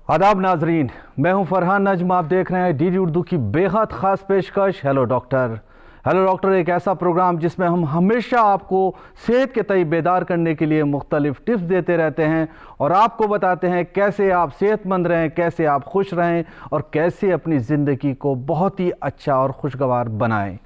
आदाब नाजरीन, मैं हूं फरहान नजम। आप देख रहे हैं डीडी उर्दू की बेहद ख़ास पेशकश हेलो डॉक्टर। हेलो डॉक्टर एक ऐसा प्रोग्राम जिसमें हम हमेशा आपको सेहत के तय बेदार करने के लिए मुख्तलिफ टिप्स देते रहते हैं और आपको बताते हैं कैसे आप सेहतमंद रहें, कैसे आप खुश रहें और कैसे अपनी ज़िंदगी को बहुत ही अच्छा और खुशगवार बनाएं।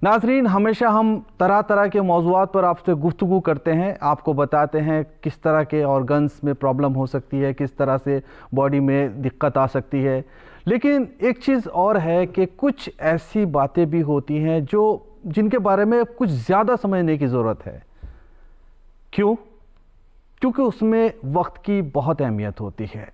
नाजरीन, हमेशा हम तरह तरह के मौज़ूआत पर आपसे गुफ्तगू करते हैं, आपको बताते हैं किस तरह के ऑर्गन्स में प्रॉब्लम हो सकती है, किस तरह से बॉडी में दिक्कत आ सकती है। लेकिन एक चीज़ और है कि कुछ ऐसी बातें भी होती हैं जिनके बारे में कुछ ज़्यादा समझने की ज़रूरत है। क्यों? क्योंकि उसमें वक्त की बहुत अहमियत होती है।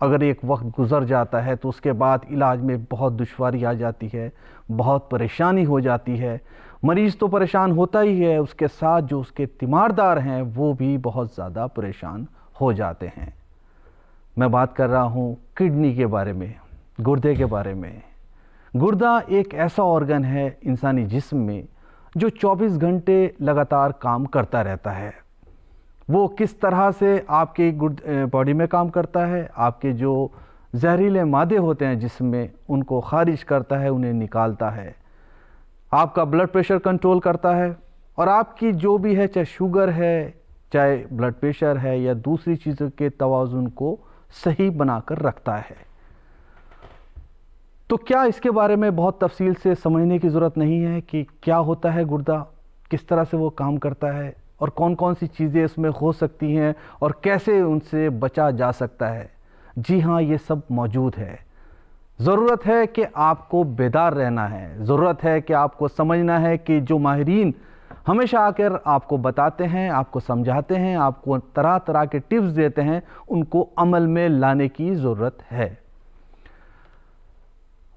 अगर एक वक्त गुज़र जाता है तो उसके बाद इलाज में बहुत दुश्वारी आ जाती है, बहुत परेशानी हो जाती है। मरीज़ तो परेशान होता ही है, उसके साथ जो उसके तीमारदार हैं वो भी बहुत ज़्यादा परेशान हो जाते हैं। मैं बात कर रहा हूँ किडनी के बारे में, गुर्दे के बारे में। गुर्दा एक ऐसा ऑर्गन है इंसानी जिस्म में जो 24 घंटे लगातार काम करता रहता है। वो किस तरह से आपके बॉडी में काम करता है, आपके जो जहरीले मादे होते हैं जिसमें उनको खारिज करता है, उन्हें निकालता है, आपका ब्लड प्रेशर कंट्रोल करता है और आपकी जो भी है, चाहे शुगर है, चाहे ब्लड प्रेशर है या दूसरी चीज़ों के तवाज़ुन को सही बनाकर रखता है। तो क्या इसके बारे में बहुत तफसील से समझने की ज़रूरत नहीं है कि क्या होता है गुर्दा, किस तरह से वो काम करता है और कौन कौन सी चीज़ें इसमें हो सकती हैं और कैसे उनसे बचा जा सकता है? जी हाँ, ये सब मौजूद है। ज़रूरत है कि आपको बेदार रहना है, ज़रूरत है कि आपको समझना है कि जो माहिरीन हमेशा आकर आपको बताते हैं, आपको समझाते हैं, आपको तरह तरह के टिप्स देते हैं, उनको अमल में लाने की ज़रूरत है।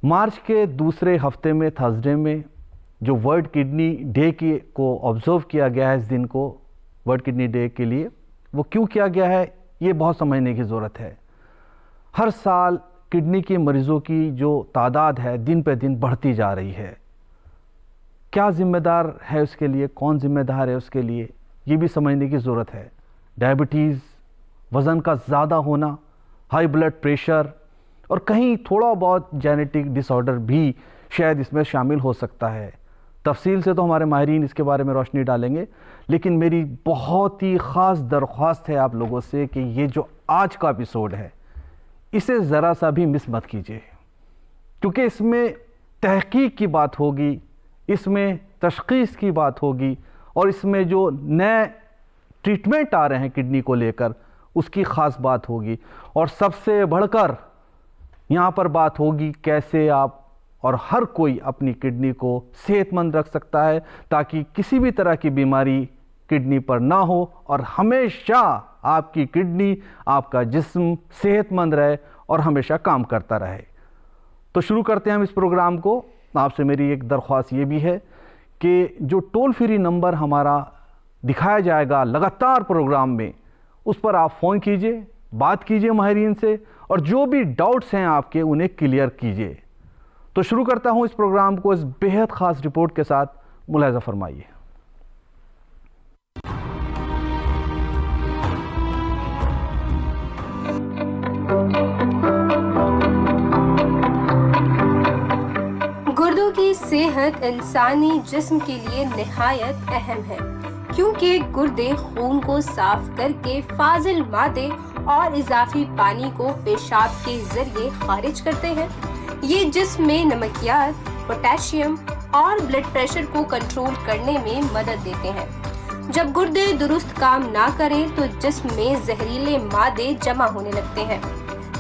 मार्च के दूसरे हफ्ते में, थर्सडे में, जो वर्ल्ड किडनी डे को ऑब्ज़र्व किया गया है, इस दिन को वर्ल्ड किडनी डे के लिए, वो क्यों किया गया है ये बहुत समझने की ज़रूरत है। हर साल किडनी के मरीज़ों की जो तादाद है दिन पे दिन बढ़ती जा रही है। क्या ज़िम्मेदार है उसके लिए, कौन ज़िम्मेदार है उसके लिए, ये भी समझने की ज़रूरत है। डायबिटीज़, वज़न का ज़्यादा होना, हाई ब्लड प्रेशर और कहीं थोड़ा बहुत जेनेटिक डिसऑर्डर भी शायद इसमें शामिल हो सकता है। तफसील से तो हमारे माहिरीन इसके बारे में रोशनी डालेंगे, लेकिन मेरी बहुत ही ख़ास दरख्वास्त है आप लोगों से कि ये जो आज का एपिसोड है इसे ज़रा सा भी मिस मत कीजिए, क्योंकि इसमें तहकीक की बात होगी, इसमें तशख़ीस की बात होगी और इसमें जो नए ट्रीटमेंट आ रहे हैं किडनी को लेकर उसकी ख़ास बात होगी। और सबसे बढ़कर यहाँ पर बात होगी कैसे आप और हर कोई अपनी किडनी को सेहतमंद रख सकता है ताकि किसी भी तरह की बीमारी किडनी पर ना हो और हमेशा आपकी किडनी, आपका जिस्म सेहतमंद रहे और हमेशा काम करता रहे। तो शुरू करते हैं हम इस प्रोग्राम को। आपसे मेरी एक दरख्वास्त ये भी है कि जो टोल फ्री नंबर हमारा दिखाया जाएगा लगातार प्रोग्राम में, उस पर आप फ़ोन कीजिए, बात कीजिए माहिरीन से और जो भी डाउट्स हैं आपके उन्हें क्लियर कीजिए। तो शुरू करता हूं इस प्रोग्राम को इस बेहद ख़ास रिपोर्ट के साथ। मुलाहिज़ा फरमाइए। गुर्दों की सेहत इंसानी जिस्म के लिए निहायत अहम है, क्योंकि गुर्दे खून को साफ करके फाजिल मादे और इजाफी पानी को पेशाब के जरिए खारिज करते हैं। ये जिस्म में नमकियात, पोटेशियम और ब्लड प्रेशर को कंट्रोल करने में मदद देते हैं। जब गुर्दे दुरुस्त काम ना करें तो जिस्म में जहरीले मादे जमा होने लगते हैं,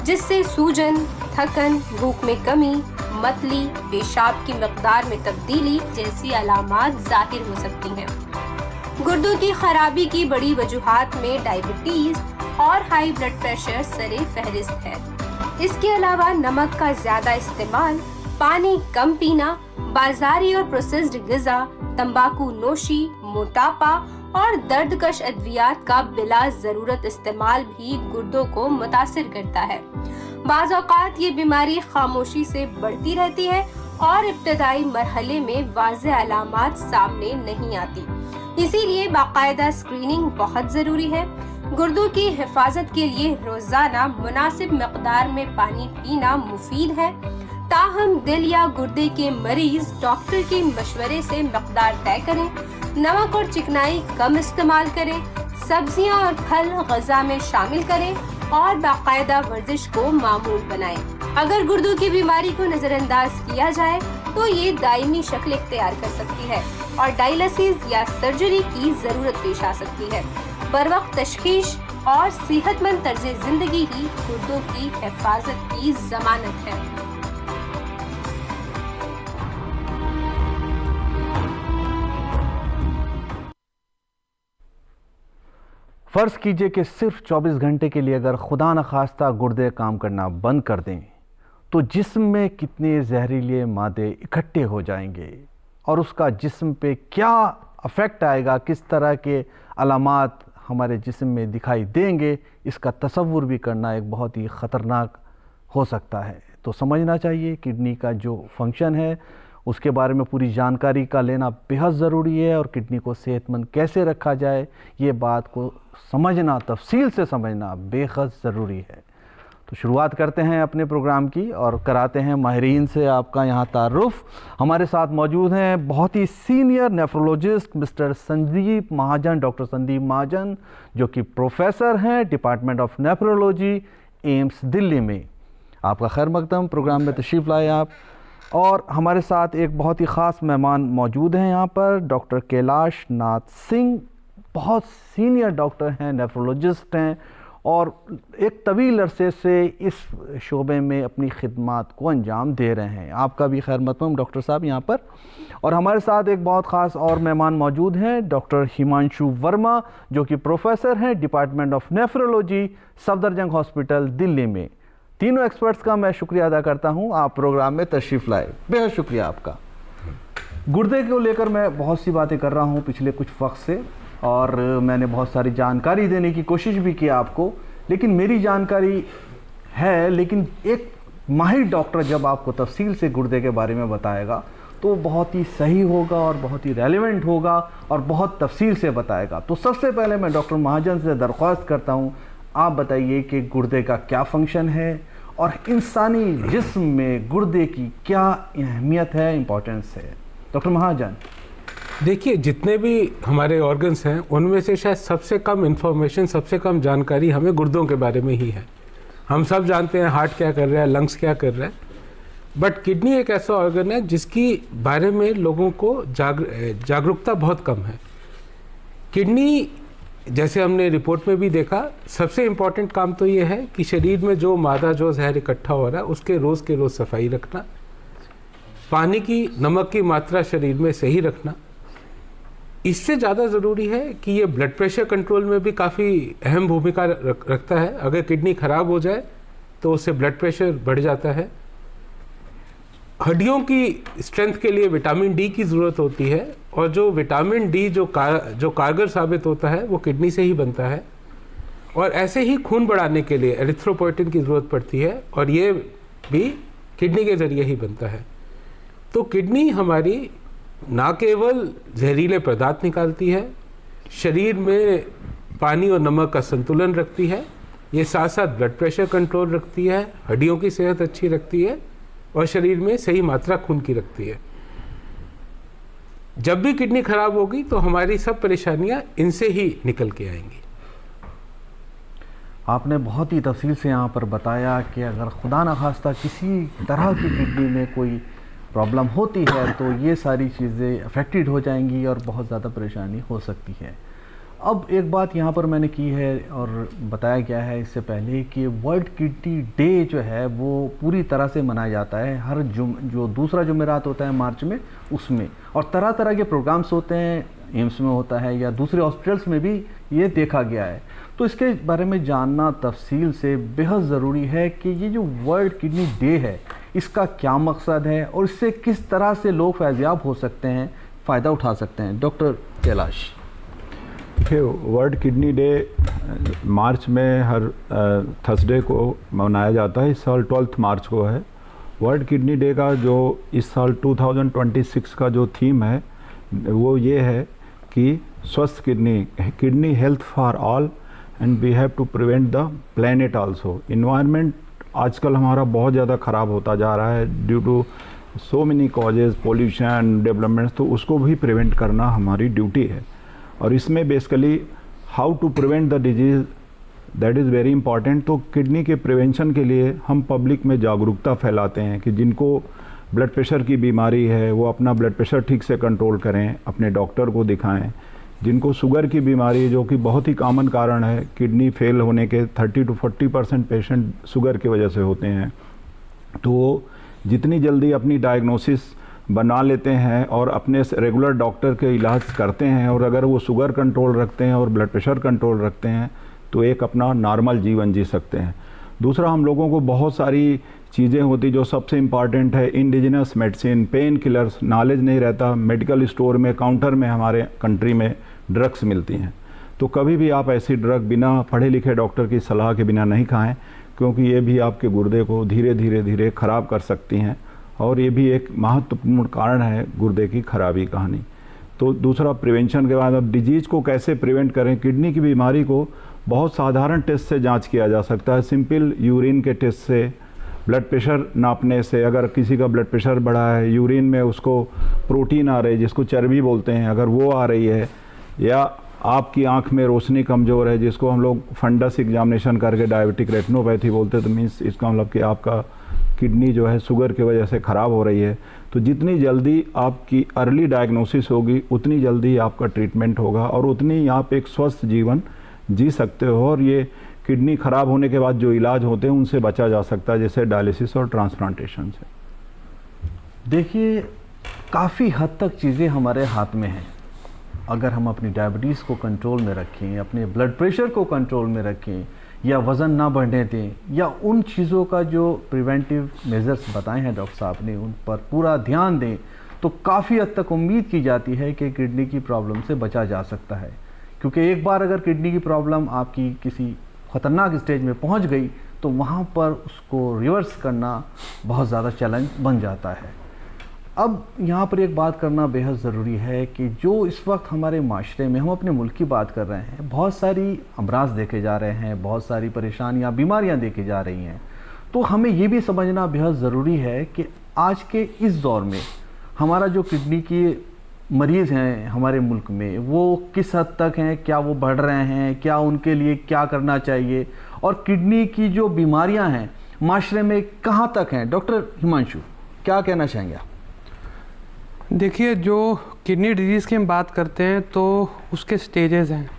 जिससे सूजन, थकन, भूख में कमी, मतली, पेशाब की मकदार में तब्दीली जैसी अलामात जाहिर हो सकती हैं। गुर्दों की खराबी की बड़ी वजूहात में डायबिटीज और हाई ब्लड प्रेशर सरे फहरिस्त है। इसके अलावा नमक का ज्यादा इस्तेमाल, पानी कम पीना, बाजारी और प्रोसेस्ड गिज़ा, तंबाकू नोशी, मोटापा और दर्दकश अद्वियात का बिला जरूरत इस्तेमाल भी गुर्दों को मुतासिर करता है। बाज़ औक़ात ये बीमारी खामोशी से बढ़ती रहती है और इब्तदाई मरहले में वाज़ेह अलामात सामने नहीं आती। इसीलिए बाकायदा स्क्रीनिंग बहुत जरूरी है। गुर्दों की हिफाजत के लिए रोजाना मुनासिब मकदार में पानी पीना मुफीद है। ताहम दिल या गुर्दे के मरीज डॉक्टर के मशवरे से मकदार तय करें। नमक और चिकनाई कम इस्तेमाल करें। सब्जियां और फल ग़िज़ा में शामिल करें और बाकायदा वर्जिश को मामूल बनाएं। अगर गुर्दों की बीमारी को नजरअंदाज किया जाए तो ये दायमी शक्ल इख्तियार कर सकती है और डायलिसिस या सर्जरी की जरूरत पेश आ सकती है। बरवक्त तशखीस और सेहतमंद तर्ज जिंदगी ही गुर्दों की हिफाजत की जमानत है। फ़र्ज़ कीजिए कि सिर्फ 24 घंटे के लिए अगर खुदा न खास्ता गुर्दे काम करना बंद कर दें तो जिस्म में कितने जहरीले मादे इकट्ठे हो जाएंगे और उसका जिस्म पे क्या अफेक्ट आएगा, किस तरह के अलामात हमारे जिस्म में दिखाई देंगे, इसका तसव्वुर भी करना एक बहुत ही ख़तरनाक हो सकता है। तो समझना चाहिए किडनी का जो फंक्शन है उसके बारे में पूरी जानकारी का लेना बेहद ज़रूरी है और किडनी को सेहतमंद कैसे रखा जाए ये बात को समझना, तफसील से समझना बेहद ज़रूरी है। तो शुरुआत करते हैं अपने प्रोग्राम की और कराते हैं माहिरीन से आपका यहाँ तारुफ। हमारे साथ मौजूद हैं बहुत ही senior nephrologist mister Sandeep Mahajan, doctor Sandeep Mahajan, जो कि प्रोफेसर हैं department of nephrology AIIMS Delhi में। आपका खैर मकदम, प्रोग्राम में तशरीफ़ लाए आप। और हमारे साथ एक बहुत ही ख़ास मेहमान मौजूद हैं यहाँ पर, डॉक्टर कैलाश नाथ सिंह, बहुत सीनियर डॉक्टर हैं, नेफ्रोलॉजिस्ट हैं और एक तवील अरसे से इस शोबे में अपनी खिदमात को अंजाम दे रहे हैं। आपका भी खैर मकदम डॉक्टर साहब यहाँ पर। और हमारे साथ एक बहुत ख़ास और मेहमान मौजूद हैं, डॉक्टर हिमांशु वर्मा, जो कि प्रोफेसर हैं department of nephrology Safdarjung hospital Delhi में। तीनों एक्सपर्ट्स का मैं शुक्रिया अदा करता हूँ, आप प्रोग्राम में तशरीफ़ लाए, बेहद शुक्रिया आपका। गुर्दे को लेकर मैं बहुत सी बातें कर रहा हूँ पिछले कुछ वक्त से और मैंने बहुत सारी जानकारी देने की कोशिश भी की आपको, लेकिन मेरी जानकारी है, लेकिन एक माहिर डॉक्टर जब आपको तफसील से गुर्दे के बारे में बताएगा तो बहुत ही सही होगा और बहुत ही रेलेवेंट होगा और बहुत तफसील से बताएगा। तो सबसे पहले मैं डॉक्टर महाजन से दरख्वास्त करता हूँ, आप बताइए कि गुर्दे का क्या फंक्शन है और इंसानी जिस्म में गुर्दे की क्या अहमियत है, इम्पोर्टेंस है। डॉक्टर महाजन। देखिए, जितने भी हमारे ऑर्गन्स हैं उनमें से शायद सबसे कम इंफॉर्मेशन, सबसे कम जानकारी हमें गुर्दों के बारे में ही है। हम सब जानते हैं हार्ट क्या कर रहा है, लंग्स क्या कर रहा है, बट किडनी एक ऐसा ऑर्गन है जिसकी बारे में लोगों को जागरूकता बहुत कम है। किडनी, जैसे हमने रिपोर्ट में भी देखा, सबसे इम्पॉर्टेंट काम तो ये है कि शरीर में जो मादा, जो जहर इकट्ठा हो रहा है उसके रोज़ के रोज़ सफाई रखना, पानी की, नमक की मात्रा शरीर में सही रखना। इससे ज़्यादा ज़रूरी है कि ये ब्लड प्रेशर कंट्रोल में भी काफ़ी अहम भूमिका रखता है। अगर किडनी ख़राब हो जाए तो उससे ब्लड प्रेशर बढ़ जाता है। हड्डियों की स्ट्रेंथ के लिए विटामिन डी की ज़रूरत होती है और जो विटामिन डी जो कारगर साबित होता है वो किडनी से ही बनता है। और ऐसे ही खून बढ़ाने के लिए एरिथ्रोपोइटिन की ज़रूरत पड़ती है और ये भी किडनी के ज़रिए ही बनता है। तो किडनी हमारी ना केवल जहरीले पदार्थ निकालती है, शरीर में पानी और नमक का संतुलन रखती है, ये साथ साथ ब्लड प्रेशर कंट्रोल रखती है, हड्डियों की सेहत अच्छी रखती है और शरीर में सही मात्रा खून की रखती है। जब भी किडनी खराब होगी तो हमारी सब परेशानियां इनसे ही निकल के आएंगी। आपने बहुत ही तफसील से यहाँ पर बताया कि अगर खुदा न खास्ता किसी तरह की किडनी में कोई प्रॉब्लम होती है तो ये सारी चीज़ें अफेक्टेड हो जाएंगी और बहुत ज़्यादा परेशानी हो सकती है। अब एक बात यहाँ पर मैंने की है और बताया गया है इससे पहले कि वर्ल्ड किडनी डे जो है वो पूरी तरह से मनाया जाता है हर जो दूसरा जुमेरात होता है मार्च में, उसमें, और तरह तरह के प्रोग्राम्स होते हैं, एम्स में होता है या दूसरे हॉस्पिटल्स में भी ये देखा गया है। तो इसके बारे में जानना तफसील से बेहद ज़रूरी है कि ये जो वर्ल्ड किडनी डे है इसका क्या मकसद है और इससे किस तरह से लोग फैज़याब हो सकते हैं, फ़ायदा उठा सकते हैं। डॉक्टर कैलाश। देखिए, वर्ल्ड किडनी डे मार्च में हर थर्सडे को मनाया जाता है। इस साल 12 मार्च को है। वर्ल्ड किडनी डे का जो इस साल 2026 का जो थीम है वो ये है कि स्वस्थ kidney, kidney health for all, and we have to prevent the planet also. Environment आजकल हमारा बहुत ज़्यादा ख़राब होता जा रहा है due to so many causes, pollution, developments, तो उसको भी प्रिवेंट करना हमारी ड्यूटी है। और इसमें basically how to prevent the disease, that is very important. तो किडनी के प्रिवेंशन के लिए हम पब्लिक में जागरूकता फैलाते हैं कि जिनको ब्लड प्रेशर की बीमारी है वो अपना ब्लड प्रेशर ठीक से कंट्रोल करें, अपने डॉक्टर को दिखाएं। जिनको शुगर की बीमारी है, जो कि बहुत ही कॉमन कारण है, किडनी फेल होने के 30 to 40% पेशेंट शुगर की वजह से होते हैं, तो जितनी जल्दी अपनी डायग्नोसिस बना लेते हैं और अपने रेगुलर डॉक्टर के इलाज करते हैं, और अगर वो शुगर कंट्रोल रखते हैं और ब्लड प्रेशर कंट्रोल रखते हैं, तो एक अपना नॉर्मल जीवन जी सकते हैं। दूसरा, हम लोगों को बहुत सारी चीज़ें होती जो सबसे इम्पॉर्टेंट है, indigenous medicine, pain killers, knowledge नहीं रहता। मेडिकल स्टोर में, काउंटर में हमारे कंट्री में ड्रग्स मिलती हैं, तो कभी भी आप ऐसी ड्रग बिना पढ़े लिखे डॉक्टर की सलाह के बिना नहीं खाएं, क्योंकि ये भी आपके गुर्दे को धीरे धीरे ख़राब कर सकती हैं, और ये भी एक महत्वपूर्ण कारण है गुर्दे की खराबी कहानी। तो दूसरा, प्रिवेंशन के बाद अब डिजीज़ को कैसे प्रिवेंट करें। किडनी की बीमारी को बहुत साधारण टेस्ट से जांच किया जा सकता है, सिंपल यूरिन के टेस्ट से, ब्लड प्रेशर नापने से। अगर किसी का ब्लड प्रेशर बढ़ा है, यूरिन में उसको प्रोटीन आ रही है जिसको चर्बी बोलते हैं, अगर वो आ रही है, या आपकी आंख में रोशनी कमज़ोर है जिसको हम लोग फंडस एग्जामिनेशन करके डायबिटिक रेटिनोपैथी बोलते हैं, तो मीन्स इसका मतलब कि आपका किडनी जो है शुगर की वजह से ख़राब हो रही है। तो जितनी जल्दी आपकी अर्ली डायग्नोसिस होगी, उतनी जल्दी आपका ट्रीटमेंट होगा और उतनी आप एक स्वस्थ जीवन जी सकते हो, और ये किडनी ख़राब होने के बाद जो इलाज होते हैं उनसे बचा जा सकता है, जैसे डायलिसिस और ट्रांसप्लांटेशन से। देखिए, काफ़ी हद तक चीज़ें हमारे हाथ में हैं। अगर हम अपनी डायबिटीज़ को कंट्रोल में रखें, अपने ब्लड प्रेशर को कंट्रोल में रखें, या वज़न ना बढ़ने दें, या उन चीज़ों का जो प्रिवेंटिव मेजर्स बताए हैं डॉक्टर साहब ने, उन पर पूरा ध्यान दें, तो काफ़ी हद तक उम्मीद की जाती है कि किडनी की प्रॉब्लम से बचा जा सकता है। क्योंकि एक बार अगर किडनी की प्रॉब्लम आपकी किसी ख़तरनाक स्टेज में पहुंच गई, तो वहां पर उसको रिवर्स करना बहुत ज़्यादा चैलेंज बन जाता है। अब यहाँ पर एक बात करना बेहद ज़रूरी है कि जो इस वक्त हमारे माशरे में, हम अपने मुल्क की बात कर रहे हैं, बहुत सारी अमराज देखे जा रहे हैं, बहुत सारी परेशानियाँ, बीमारियाँ देखी जा रही हैं। तो हमें ये भी समझना बेहद ज़रूरी है कि आज के इस दौर में हमारा जो किडनी की मरीज़ हैं हमारे मुल्क में, वो किस हद तक हैं, क्या वो बढ़ रहे हैं, क्या उनके लिए क्या करना चाहिए, और किडनी की जो बीमारियां हैं माशरे में कहां तक हैं। डॉक्टर हिमांशु, क्या कहना चाहेंगे आप? देखिए, जो किडनी डिजीज़ की हम बात करते हैं तो उसके स्टेजेस हैं।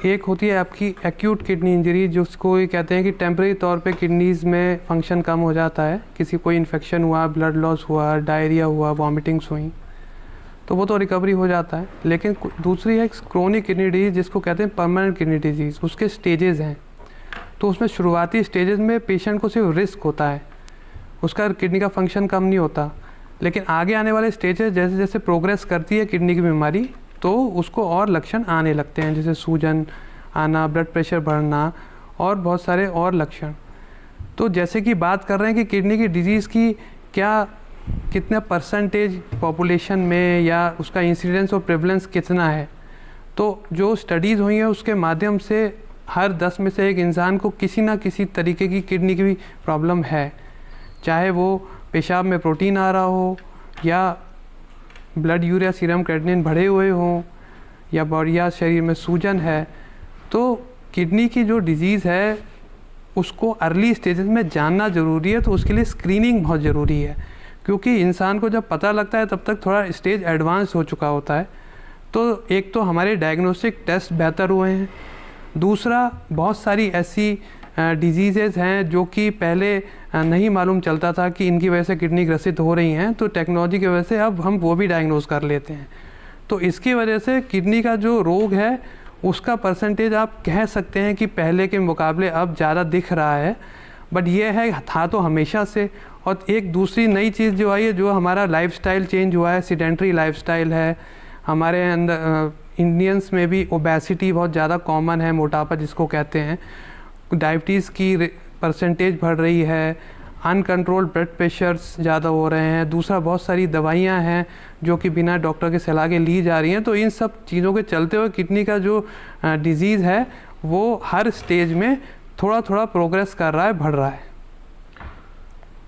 एक होती है आपकी एक्यूट किडनी इंजरी, जिसको ये कहते हैं कि टेम्परेरी तौर पे किडनीज़ में फंक्शन कम हो जाता है, किसी कोई इन्फेक्शन हुआ, ब्लड लॉस हुआ, डायरिया हुआ, वॉमिटिंग्स हुई, तो वो तो रिकवरी हो जाता है। लेकिन दूसरी है क्रोनिक किडनी डिजीज़, जिसको कहते हैं परमानेंट किडनी डिजीज़। उसके स्टेजेस हैं, तो उसमें शुरुआती स्टेजेस में पेशेंट को सिर्फ रिस्क होता है, उसका किडनी का फंक्शन कम नहीं होता। लेकिन आगे आने वाले स्टेजेस जैसे जैसे प्रोग्रेस करती है किडनी की बीमारी, तो उसको और लक्षण आने लगते हैं, जैसे सूजन आना, ब्लड प्रेशर बढ़ना और बहुत सारे और लक्षण। तो जैसे कि बात कर रहे हैं कि किडनी की डिजीज़ की क्या कितने परसेंटेज पॉपुलेशन में, या उसका इंसिडेंस और प्रेवलेंस कितना है, तो जो स्टडीज़ हुई हैं उसके माध्यम से हर 10 में से एक इंसान को किसी ना किसी तरीके की किडनी की भी प्रॉब्लम है, चाहे वो पेशाब में प्रोटीन आ रहा हो, या ब्लड यूरिया सीरम क्रेटिनिन बढ़े हुए हों, या शरीर में सूजन है। तो किडनी की जो डिजीज़ है उसको अर्ली स्टेजेस में जानना ज़रूरी है। तो उसके लिए स्क्रीनिंग बहुत ज़रूरी है, क्योंकि इंसान को जब पता लगता है तब तक थोड़ा स्टेज एडवांस हो चुका होता है। तो एक तो हमारे डायग्नोस्टिक टेस्ट बेहतर हुए हैं, दूसरा बहुत सारी ऐसी डिजीज़ेज़ हैं जो कि पहले नहीं मालूम चलता था कि इनकी वजह से किडनी ग्रसित हो रही हैं, तो टेक्नोलॉजी की वजह से अब हम वो भी डायग्नोज कर लेते हैं। तो इसकी वजह से किडनी का जो रोग है उसका परसेंटेज आप कह सकते हैं कि पहले के मुकाबले अब ज़्यादा दिख रहा है, बट ये है था तो हमेशा से। और एक दूसरी नई चीज़ जो आई है, जो हमारा लाइफस्टाइल चेंज हुआ है, सीडेंट्री लाइफस्टाइल है हमारे अंदर। इंडियंस में भी ओबेसिटी बहुत ज़्यादा कॉमन है, मोटापा जिसको कहते हैं, डायबिटीज़ की परसेंटेज बढ़ रही है, अनकंट्रोल्ड ब्लड प्रेशर्स ज़्यादा हो रहे हैं, दूसरा बहुत सारी दवाइयाँ हैं जो कि बिना डॉक्टर के सलाह के ली जा रही हैं। तो इन सब चीज़ों के चलते हुए किडनी का जो डिज़ीज़ है वो हर स्टेज में थोड़ा थोड़ा प्रोग्रेस कर रहा है, बढ़ रहा है।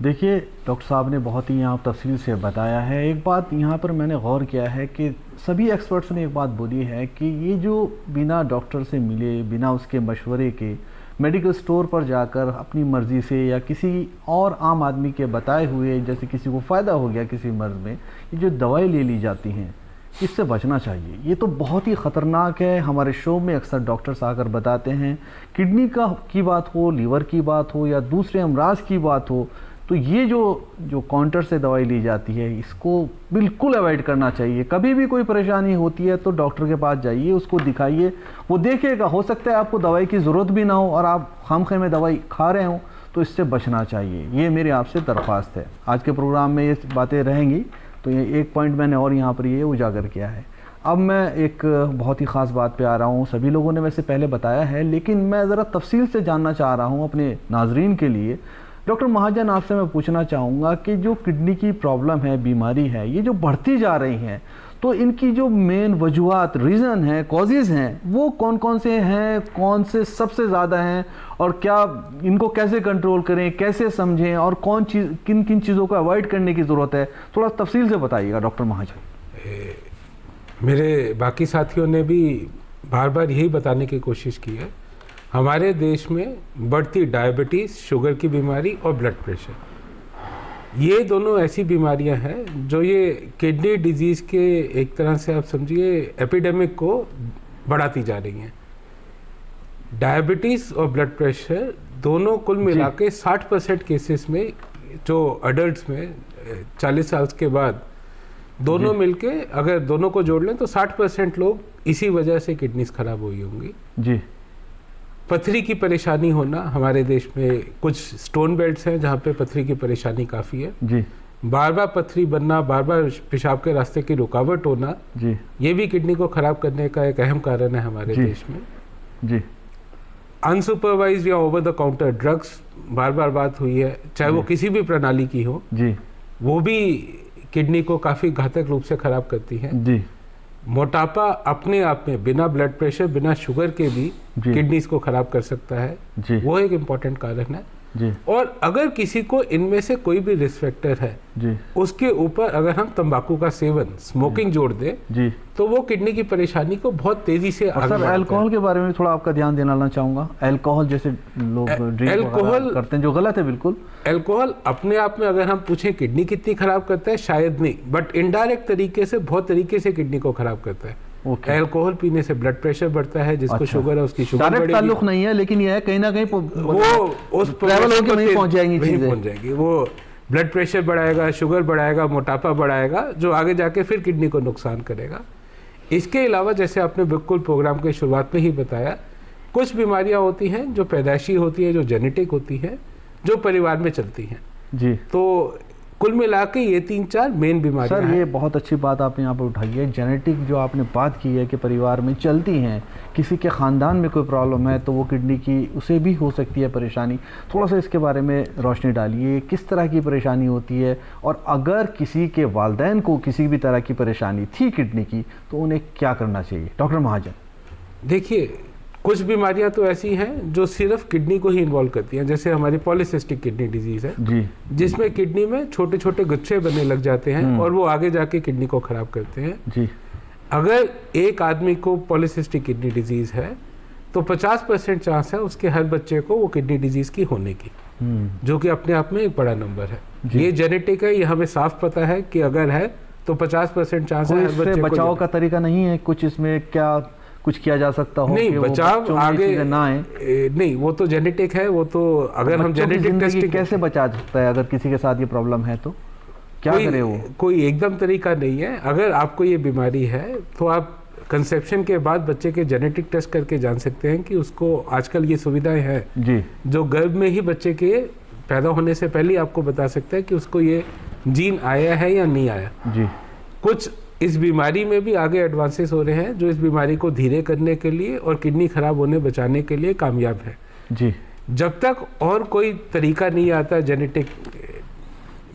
देखिए डॉक्टर साहब ने बहुत ही यहाँ तफसील से बताया है। एक बात यहाँ पर मैंने गौर किया है कि सभी एक्सपर्ट्स ने एक बात बोली है कि ये जो बिना डॉक्टर से मिले, बिना उसके मशवरे के मेडिकल स्टोर पर जाकर अपनी मर्ज़ी से या किसी और आम आदमी के बताए हुए, जैसे किसी को फ़ायदा हो गया किसी मर्ज़ में, ये जो दवाई ले ली जाती हैं, इससे बचना चाहिए। ये तो बहुत ही ख़तरनाक है। हमारे शो में अक्सर डॉक्टर्स आकर बताते हैं, किडनी की बात हो, लीवर की बात हो या दूसरे अमराज की बात हो, तो ये जो काउंटर से दवाई ली जाती है, इसको बिल्कुल अवॉइड करना चाहिए। कभी भी कोई परेशानी होती है तो डॉक्टर के पास जाइए, उसको दिखाइए, वो देखेगा। हो सकता है आपको दवाई की ज़रूरत भी ना हो और आप खामखे में दवाई खा रहे हो, तो इससे बचना चाहिए। ये मेरी आपसे दरख्वास्त है। आज के प्रोग्राम में ये बातें रहेंगी, तो ये एक पॉइंट मैंने और यहाँ पर ये उजागर किया है। अब मैं एक बहुत ही ख़ास बात पे आ रहा हूँ। सभी लोगों ने वैसे पहले बताया है, लेकिन मैं ज़रा तफसील से जानना चाह रहा हूँ अपने नाजरीन के लिए। डॉक्टर महाजन, आपसे मैं पूछना चाहूँगा कि जो किडनी की प्रॉब्लम है, बीमारी है, ये जो बढ़ती जा रही हैं, तो इनकी जो मेन वजूहात, रीज़न हैं, कॉजेज़ हैं, वो कौन कौन से हैं, कौन से सबसे ज़्यादा हैं, और क्या इनको कैसे कंट्रोल करें, कैसे समझें, और किन किन चीज़ों को अवॉइड करने की ज़रूरत है, थोड़ा तफसील से बताइएगा डॉक्टर महाजन। मेरे बाकी साथियों ने भी बार बार यही बताने की कोशिश की है, हमारे देश में बढ़ती डायबिटीज़, शुगर की बीमारी और ब्लड प्रेशर, ये दोनों ऐसी बीमारियां हैं जो ये किडनी डिजीज़ के एक तरह से आप समझिए एपिडेमिक को बढ़ाती जा रही हैं। डायबिटीज़ और ब्लड प्रेशर दोनों कुल मिला के 60% केसेस में, जो अडल्ट्स में 40 साल के बाद, दोनों मिलके अगर दोनों को जोड़ लें तो 60% लोग इसी वजह से किडनीज खराब हुई होंगी जी। पथरी की परेशानी होना, हमारे देश में कुछ स्टोन बेल्ट्स हैं जहाँ पे पथरी की परेशानी काफ़ी है जी। बार बार पथरी बनना, बार बार पेशाब के रास्ते की रुकावट होना जी, ये भी किडनी को खराब करने का एक अहम कारण है हमारे देश में जी। अनसुपरवाइज्ड या ओवर द काउंटर ड्रग्स, बार बार बात हुई है, चाहे वो किसी भी प्रणाली की हो जी, वो भी किडनी को काफ़ी घातक रूप से खराब करती है जी। मोटापा अपने आप में बिना ब्लड प्रेशर, बिना शुगर के भी किडनीज को खराब कर सकता है जी। वो एक इम्पॉर्टेंट कारण है जी। और अगर किसी को इनमें से कोई भी रिस्क फैक्टर है जी, उसके ऊपर अगर हम तंबाकू का सेवन, स्मोकिंग जोड़ दें जी, तो वो किडनी की परेशानी को बहुत तेजी से आगे बढ़ाता है। अल्कोहल के बारे में थोड़ा आपका ध्यान देना चाहूंगा। अल्कोहल जैसे लोग ड्रिंक करते हैं, जो गलत है बिल्कुल। अल्कोहल अपने आप में अगर हम पूछें किडनी कितनी खराब करता है, शायद नहीं, बट इनडायरेक्ट तरीके से बहुत तरीके से किडनी को खराब करता है। अल्कोहल पीने से ब्लड प्रेशर बढ़ता है, जिसको शुगर है उसकी शुगर बढ़ेगी। ताल्लुक नहीं है, लेकिन यह है कहीं ना कहीं वो उस ट्रैवल होकर वहीं पहुंच जाएंगी। वो ब्लड प्रेशर बढ़ाएगा, शुगर बढ़ाएगा, मोटापा बढ़ाएगा, जो आगे जाके फिर किडनी को नुकसान करेगा। इसके अलावा जैसे आपने बिल्कुल प्रोग्राम के शुरुआत में ही बताया, कुछ बीमारियां होती हैं जो पैदाइशी होती है, जो जेनेटिक होती है, जो परिवार में चलती हैं जी। तो कुल मिला के ये 3-4 मेन बीमारियां हैं। सर, ये बहुत अच्छी बात आपने यहाँ पर उठाई है। जेनेटिक जो आपने बात की है कि परिवार में चलती हैं, किसी के ख़ानदान में कोई प्रॉब्लम है तो वो किडनी की, उसे भी हो सकती है परेशानी। थोड़ा सा इसके बारे में रोशनी डालिए, किस तरह की परेशानी होती है, और अगर किसी के वालिदैन को किसी भी तरह की परेशानी थी किडनी की, तो उन्हें क्या करना चाहिए? डॉक्टर महाजन, देखिए, कुछ बीमारियां तो ऐसी हैं जो सिर्फ किडनी को ही इन्वॉल्व करती हैं, जैसे हमारी पॉलीसिस्टिक किडनी डिजीज है जी, जिसमें किडनी में छोटे छोटे गुच्छे बनने लग जाते हैं और वो आगे जाके किडनी को खराब करते हैं जी। अगर एक आदमी को पॉलीसिस्टिक किडनी डिजीज है तो 50% चांस है उसके हर बच्चे को वो किडनी डिजीज की होने की, जो कि अपने आप में एक बड़ा नंबर है। ये जेनेटिक है, ये हमें साफ पता है कि अगर है तो 50% चांस है हर बच्चे को। बचाव का तरीका नहीं है कुछ इसमें, क्या कुछ किया जा सकता हो? नहीं, बचाव आगे ना आए, नहीं, वो तो जेनेटिक है, वो तो अगर हम जेनेटिक टेस्टिंग कैसे बचा सकता है? अगर किसी के साथ ये प्रॉब्लम है तो क्या करे वो? कोई एकदम तरीका नहीं है। अगर आपको ये बीमारी है तो आप कंसेप्शन के बाद बच्चे के जेनेटिक टेस्ट करके जान सकते हैं कि उसको, आजकल ये सुविधाएं हैं जी, जो गर्भ में ही बच्चे के पैदा होने से पहले आपको बता सकता है कि उसको ये जीन आया है या नहीं आया जी। कुछ इस बीमारी में भी आगे एडवांसेस हो रहे हैं जो इस बीमारी को धीरे करने के लिए और किडनी खराब होने बचाने के लिए कामयाब है जी। जब तक और कोई तरीका नहीं आता जेनेटिक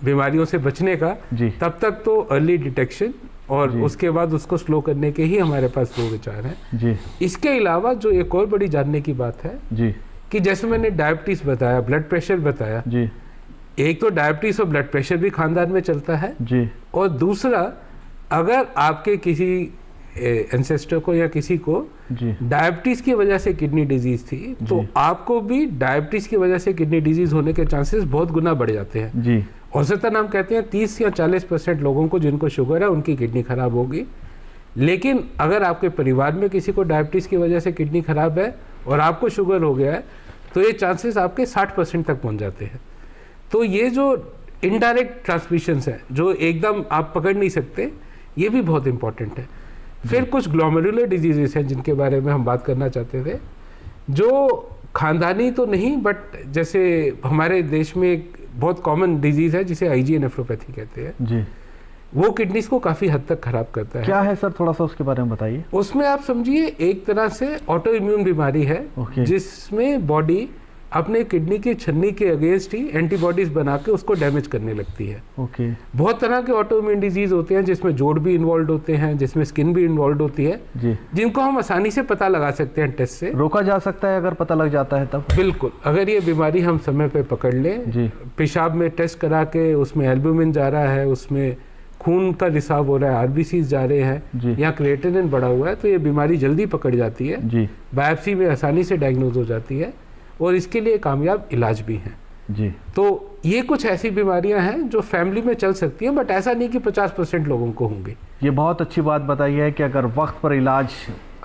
बीमारियों से बचने का, जी। तब तक तो अर्ली डिटेक्शन और उसके बाद उसको स्लो करने के ही हमारे पास दो विचार हैं। जी इसके अलावा जो एक और बड़ी जानने की बात है जी कि जैसे मैंने डायबिटीज बताया, ब्लड प्रेशर बताया, जी एक तो डायबिटीज और ब्लड प्रेशर भी खानदान में चलता है, जी और दूसरा अगर आपके किसी एंसेस्टर को या किसी को जी डायबिटीज की वजह से किडनी डिजीज थी, तो आपको भी डायबिटीज की वजह से किडनी डिजीज होने के चांसेस बहुत गुना बढ़ जाते हैं। जी औसतन हम कहते हैं 30 या 40% लोगों को जिनको शुगर है उनकी किडनी खराब होगी। लेकिन अगर आपके परिवार में किसी को डायबिटीज की वजह से किडनी खराब है और आपको शुगर हो गया है, तो ये चांसेस आपके 60% तक पहुंच जाते हैं। तो ये जो इनडायरेक्ट ट्रांसमिशंस हैं जो एकदम आप पकड़ नहीं सकते, ये भी बहुत इंपॉर्टेंट है। फिर कुछ ग्लोमेरुलर डिजीजेस हैं जिनके बारे में हम बात करना चाहते थे, जो खानदानी तो नहीं, बट जैसे हमारे देश में एक बहुत कॉमन डिजीज है जिसे आईजीए नेफ्रोपैथी कहते हैं, जी वो किडनीज को काफ़ी हद तक खराब करता है। क्या है सर, थोड़ा सा उसके बारे में बताइए। उसमें आप समझिए एक तरह से ऑटो इम्यून बीमारी है, ओके। जिसमें बॉडी अपने किडनी की छन्नी के अगेंस्ट ही एंटीबॉडीज बना के उसको डैमेज करने लगती है। ओके बहुत तरह के ऑटो इम्यून डिजीज होते हैं जिसमें जोड़ भी इन्वॉल्व होते हैं, जिसमें स्किन भी इन्वॉल्व होती है, जी। जिनको हम आसानी से पता लगा सकते हैं टेस्ट से। रोका जा सकता है अगर पता लग जाता है तब? बिल्कुल, अगर ये बीमारी हम समय पे पकड़ लें, जी। पेशाब में टेस्ट करा के उसमें एल्बुमिन जा रहा है, उसमें खून का रिसाव हो रहा है, आरबीसीज जा रहे जी। हैं या क्रिएटिनिन बढ़ा हुआ है, तो ये बीमारी जल्दी पकड़ जाती है, जी बायोप्सी में आसानी से डायग्नोज हो जाती है और इसके लिए कामयाब इलाज भी हैं। जी। तो ये कुछ ऐसी बीमारियां हैं जो फैमिली में चल सकती हैं, बट ऐसा नहीं कि 50% लोगों को होंगी। ये बहुत अच्छी बात बताई है कि अगर वक्त पर इलाज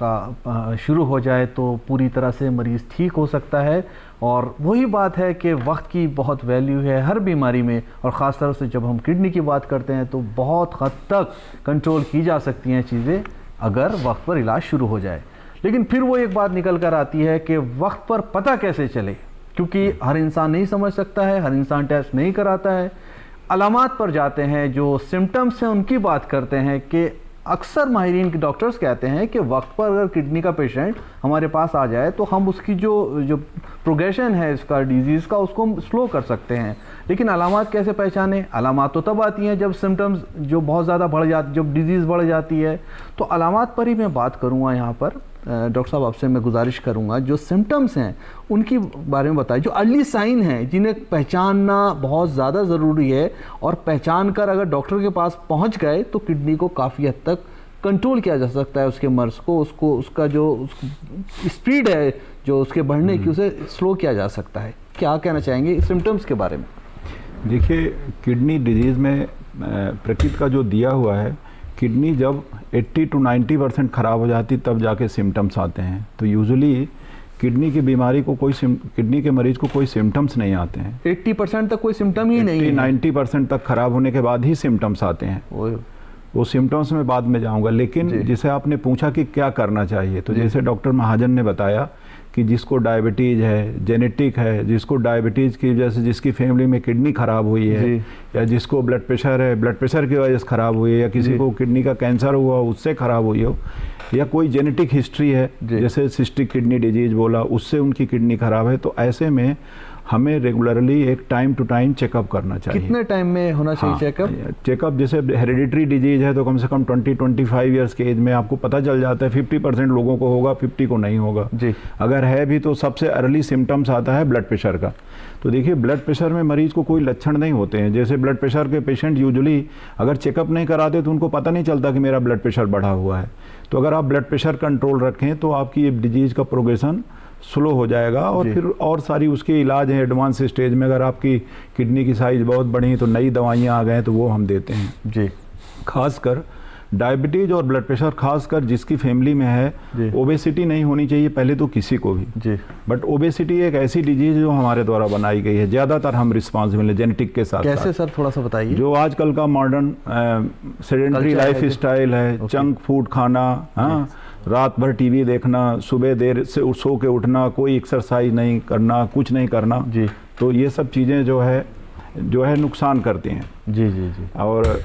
का शुरू हो जाए तो पूरी तरह से मरीज़ ठीक हो सकता है। और वही बात है कि वक्त की बहुत वैल्यू है हर बीमारी में, और ख़ास तौर से जब हम किडनी की बात करते हैं तो बहुत हद तक कंट्रोल की जा सकती हैं चीज़ें अगर वक्त पर इलाज शुरू हो जाए। लेकिन फिर वो एक बात निकल कर आती है कि वक्त पर पता कैसे चले, क्योंकि हर इंसान नहीं समझ सकता है, हर इंसान टेस्ट नहीं कराता है। अलामात पर जाते हैं, जो सिम्टम्स हैं उनकी बात करते हैं कि अक्सर माहिरीन के डॉक्टर्स कहते हैं कि वक्त पर अगर किडनी का पेशेंट हमारे पास आ जाए तो हम उसकी जो प्रोग्रेशन है इसका डिजीज़ का उसको हम स्लो कर सकते हैं। लेकिन अलामात कैसे पहचानें? अलामात तो तब आती हैं जब सिम्टम्स जो बहुत ज़्यादा बढ़ जाती, जब डिजीज़ बढ़ जाती है। तो अलामात पर ही मैं बात करूँगा यहाँ पर। डॉक्टर साहब आपसे मैं गुजारिश करूँगा जो सिम्टम्स हैं उनके बारे में बताइए, जो अर्ली साइन हैं जिन्हें पहचानना बहुत ज़्यादा ज़रूरी है, और पहचान कर अगर डॉक्टर के पास पहुँच गए तो किडनी को काफ़ी हद तक कंट्रोल किया जा सकता है, उसके मर्ज को, उसका जो स्पीड है जो उसके बढ़ने की, उसे स्लो किया जा सकता है। क्या कहना चाहेंगे सिम्टम्स के बारे में? देखिए, किडनी डिजीज़ में प्रकृति का जो दिया हुआ है, किडनी जब 80 to 90% ख़राब हो जाती तब जाके सिम्टम्स आते हैं। तो यूजुअली किडनी की बीमारी को किडनी के मरीज को कोई सिम्टम्स नहीं आते हैं। 80% तक कोई सिम्टम ही नहीं है। 90% तक ख़राब होने के बाद ही सिम्टम्स आते हैं। वो सिम्टम्स में बाद में जाऊंगा। लेकिन जिसे आपने पूछा कि क्या करना चाहिए, तो जैसे डॉक्टर महाजन ने बताया कि जिसको डायबिटीज़ है, जेनेटिक है, जिसको डायबिटीज़ की वजह से जिसकी फैमिली में किडनी ख़राब हुई है, या जिसको ब्लड प्रेशर है, ब्लड प्रेशर की वजह से ख़राब हुई है, या किसी को किडनी का कैंसर हुआ उससे ख़राब हुई हो, या कोई जेनेटिक हिस्ट्री है जैसे सिस्टिक किडनी डिजीज़ बोला उससे उनकी किडनी ख़राब है, तो ऐसे में हमें रेगुलरली एक टाइम टू टाइम चेकअप करना चाहिए। कितने टाइम में होना चाहिए चेकअप? चेकअप जैसे हेरिडिटरी डिजीज है तो कम से कम 20-25 ईयर्स के एज में आपको पता चल जाता है। 50% लोगों को होगा, 50 को नहीं होगा जी। अगर है भी तो सबसे अर्ली सिम्टम्स आता है ब्लड प्रेशर का। तो देखिए, ब्लड प्रेशर में मरीज को कोई लक्षण नहीं होते हैं। जैसे ब्लड प्रेशर के पेशेंट यूजुअली अगर चेकअप नहीं कराते तो उनको पता नहीं चलता कि मेरा ब्लड प्रेशर बढ़ा हुआ है। तो अगर आप ब्लड प्रेशर कंट्रोल रखें तो आपकी ये डिजीज़ का प्रोग्रेशन स्लो हो जाएगा, और फिर और सारी उसके इलाज हैं एडवांस स्टेज में। अगर आपकी किडनी की साइज़ बहुत बढ़ी तो नई दवाइयाँ आ गए तो वो हम देते हैं जी। खासकर डायबिटीज़ और ब्लड प्रेशर, खासकर जिसकी फैमिली में है, ओबेसिटी नहीं होनी चाहिए पहले तो किसी को भी जी। बट ओबेसिटी एक ऐसी डिजीज़ जो हमारे द्वारा बनाई गई है, ज़्यादातर हम रिस्पॉन्सिबल है जेनेटिक के साथ। कैसे सर, थोड़ा सा बताइए। जो आजकल का मॉडर्न सेडेंटरी लाइफ स्टाइल है, जंक फूड खाना, हाँ, रात भर टीवी देखना, सुबह देर से सो के उठना, कोई एक्सरसाइज नहीं करना, कुछ नहीं करना जी। तो ये सब चीज़ें जो है नुकसान करती हैं जी जी जी। और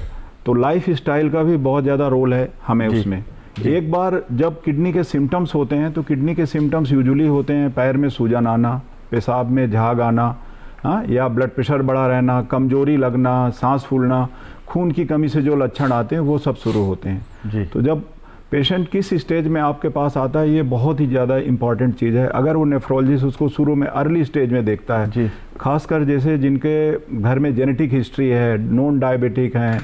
तो लाइफ स्टाइल का भी बहुत ज़्यादा रोल है हमें उसमें। एक बार जब किडनी के सिम्टम्स होते हैं तो किडनी के सिम्टम्स यूजुअली होते हैं पैर में सूजन आना, पेशाब में झाग आना, हाँ, या ब्लड प्रेशर बढ़ा रहना, कमजोरी लगना, सांस फूलना, खून की कमी से जो लक्षण आते हैं वो सब शुरू होते हैं जी। तो जब पेशेंट किस स्टेज में आपके पास आता है, ये बहुत ही ज़्यादा इंपॉर्टेंट चीज़ है। अगर वो नेफ्रोलॉजिस्ट उसको शुरू में अर्ली स्टेज में देखता है जी। खासकर जैसे जिनके घर में जेनेटिक हिस्ट्री है, नॉन डायबिटिक हैं,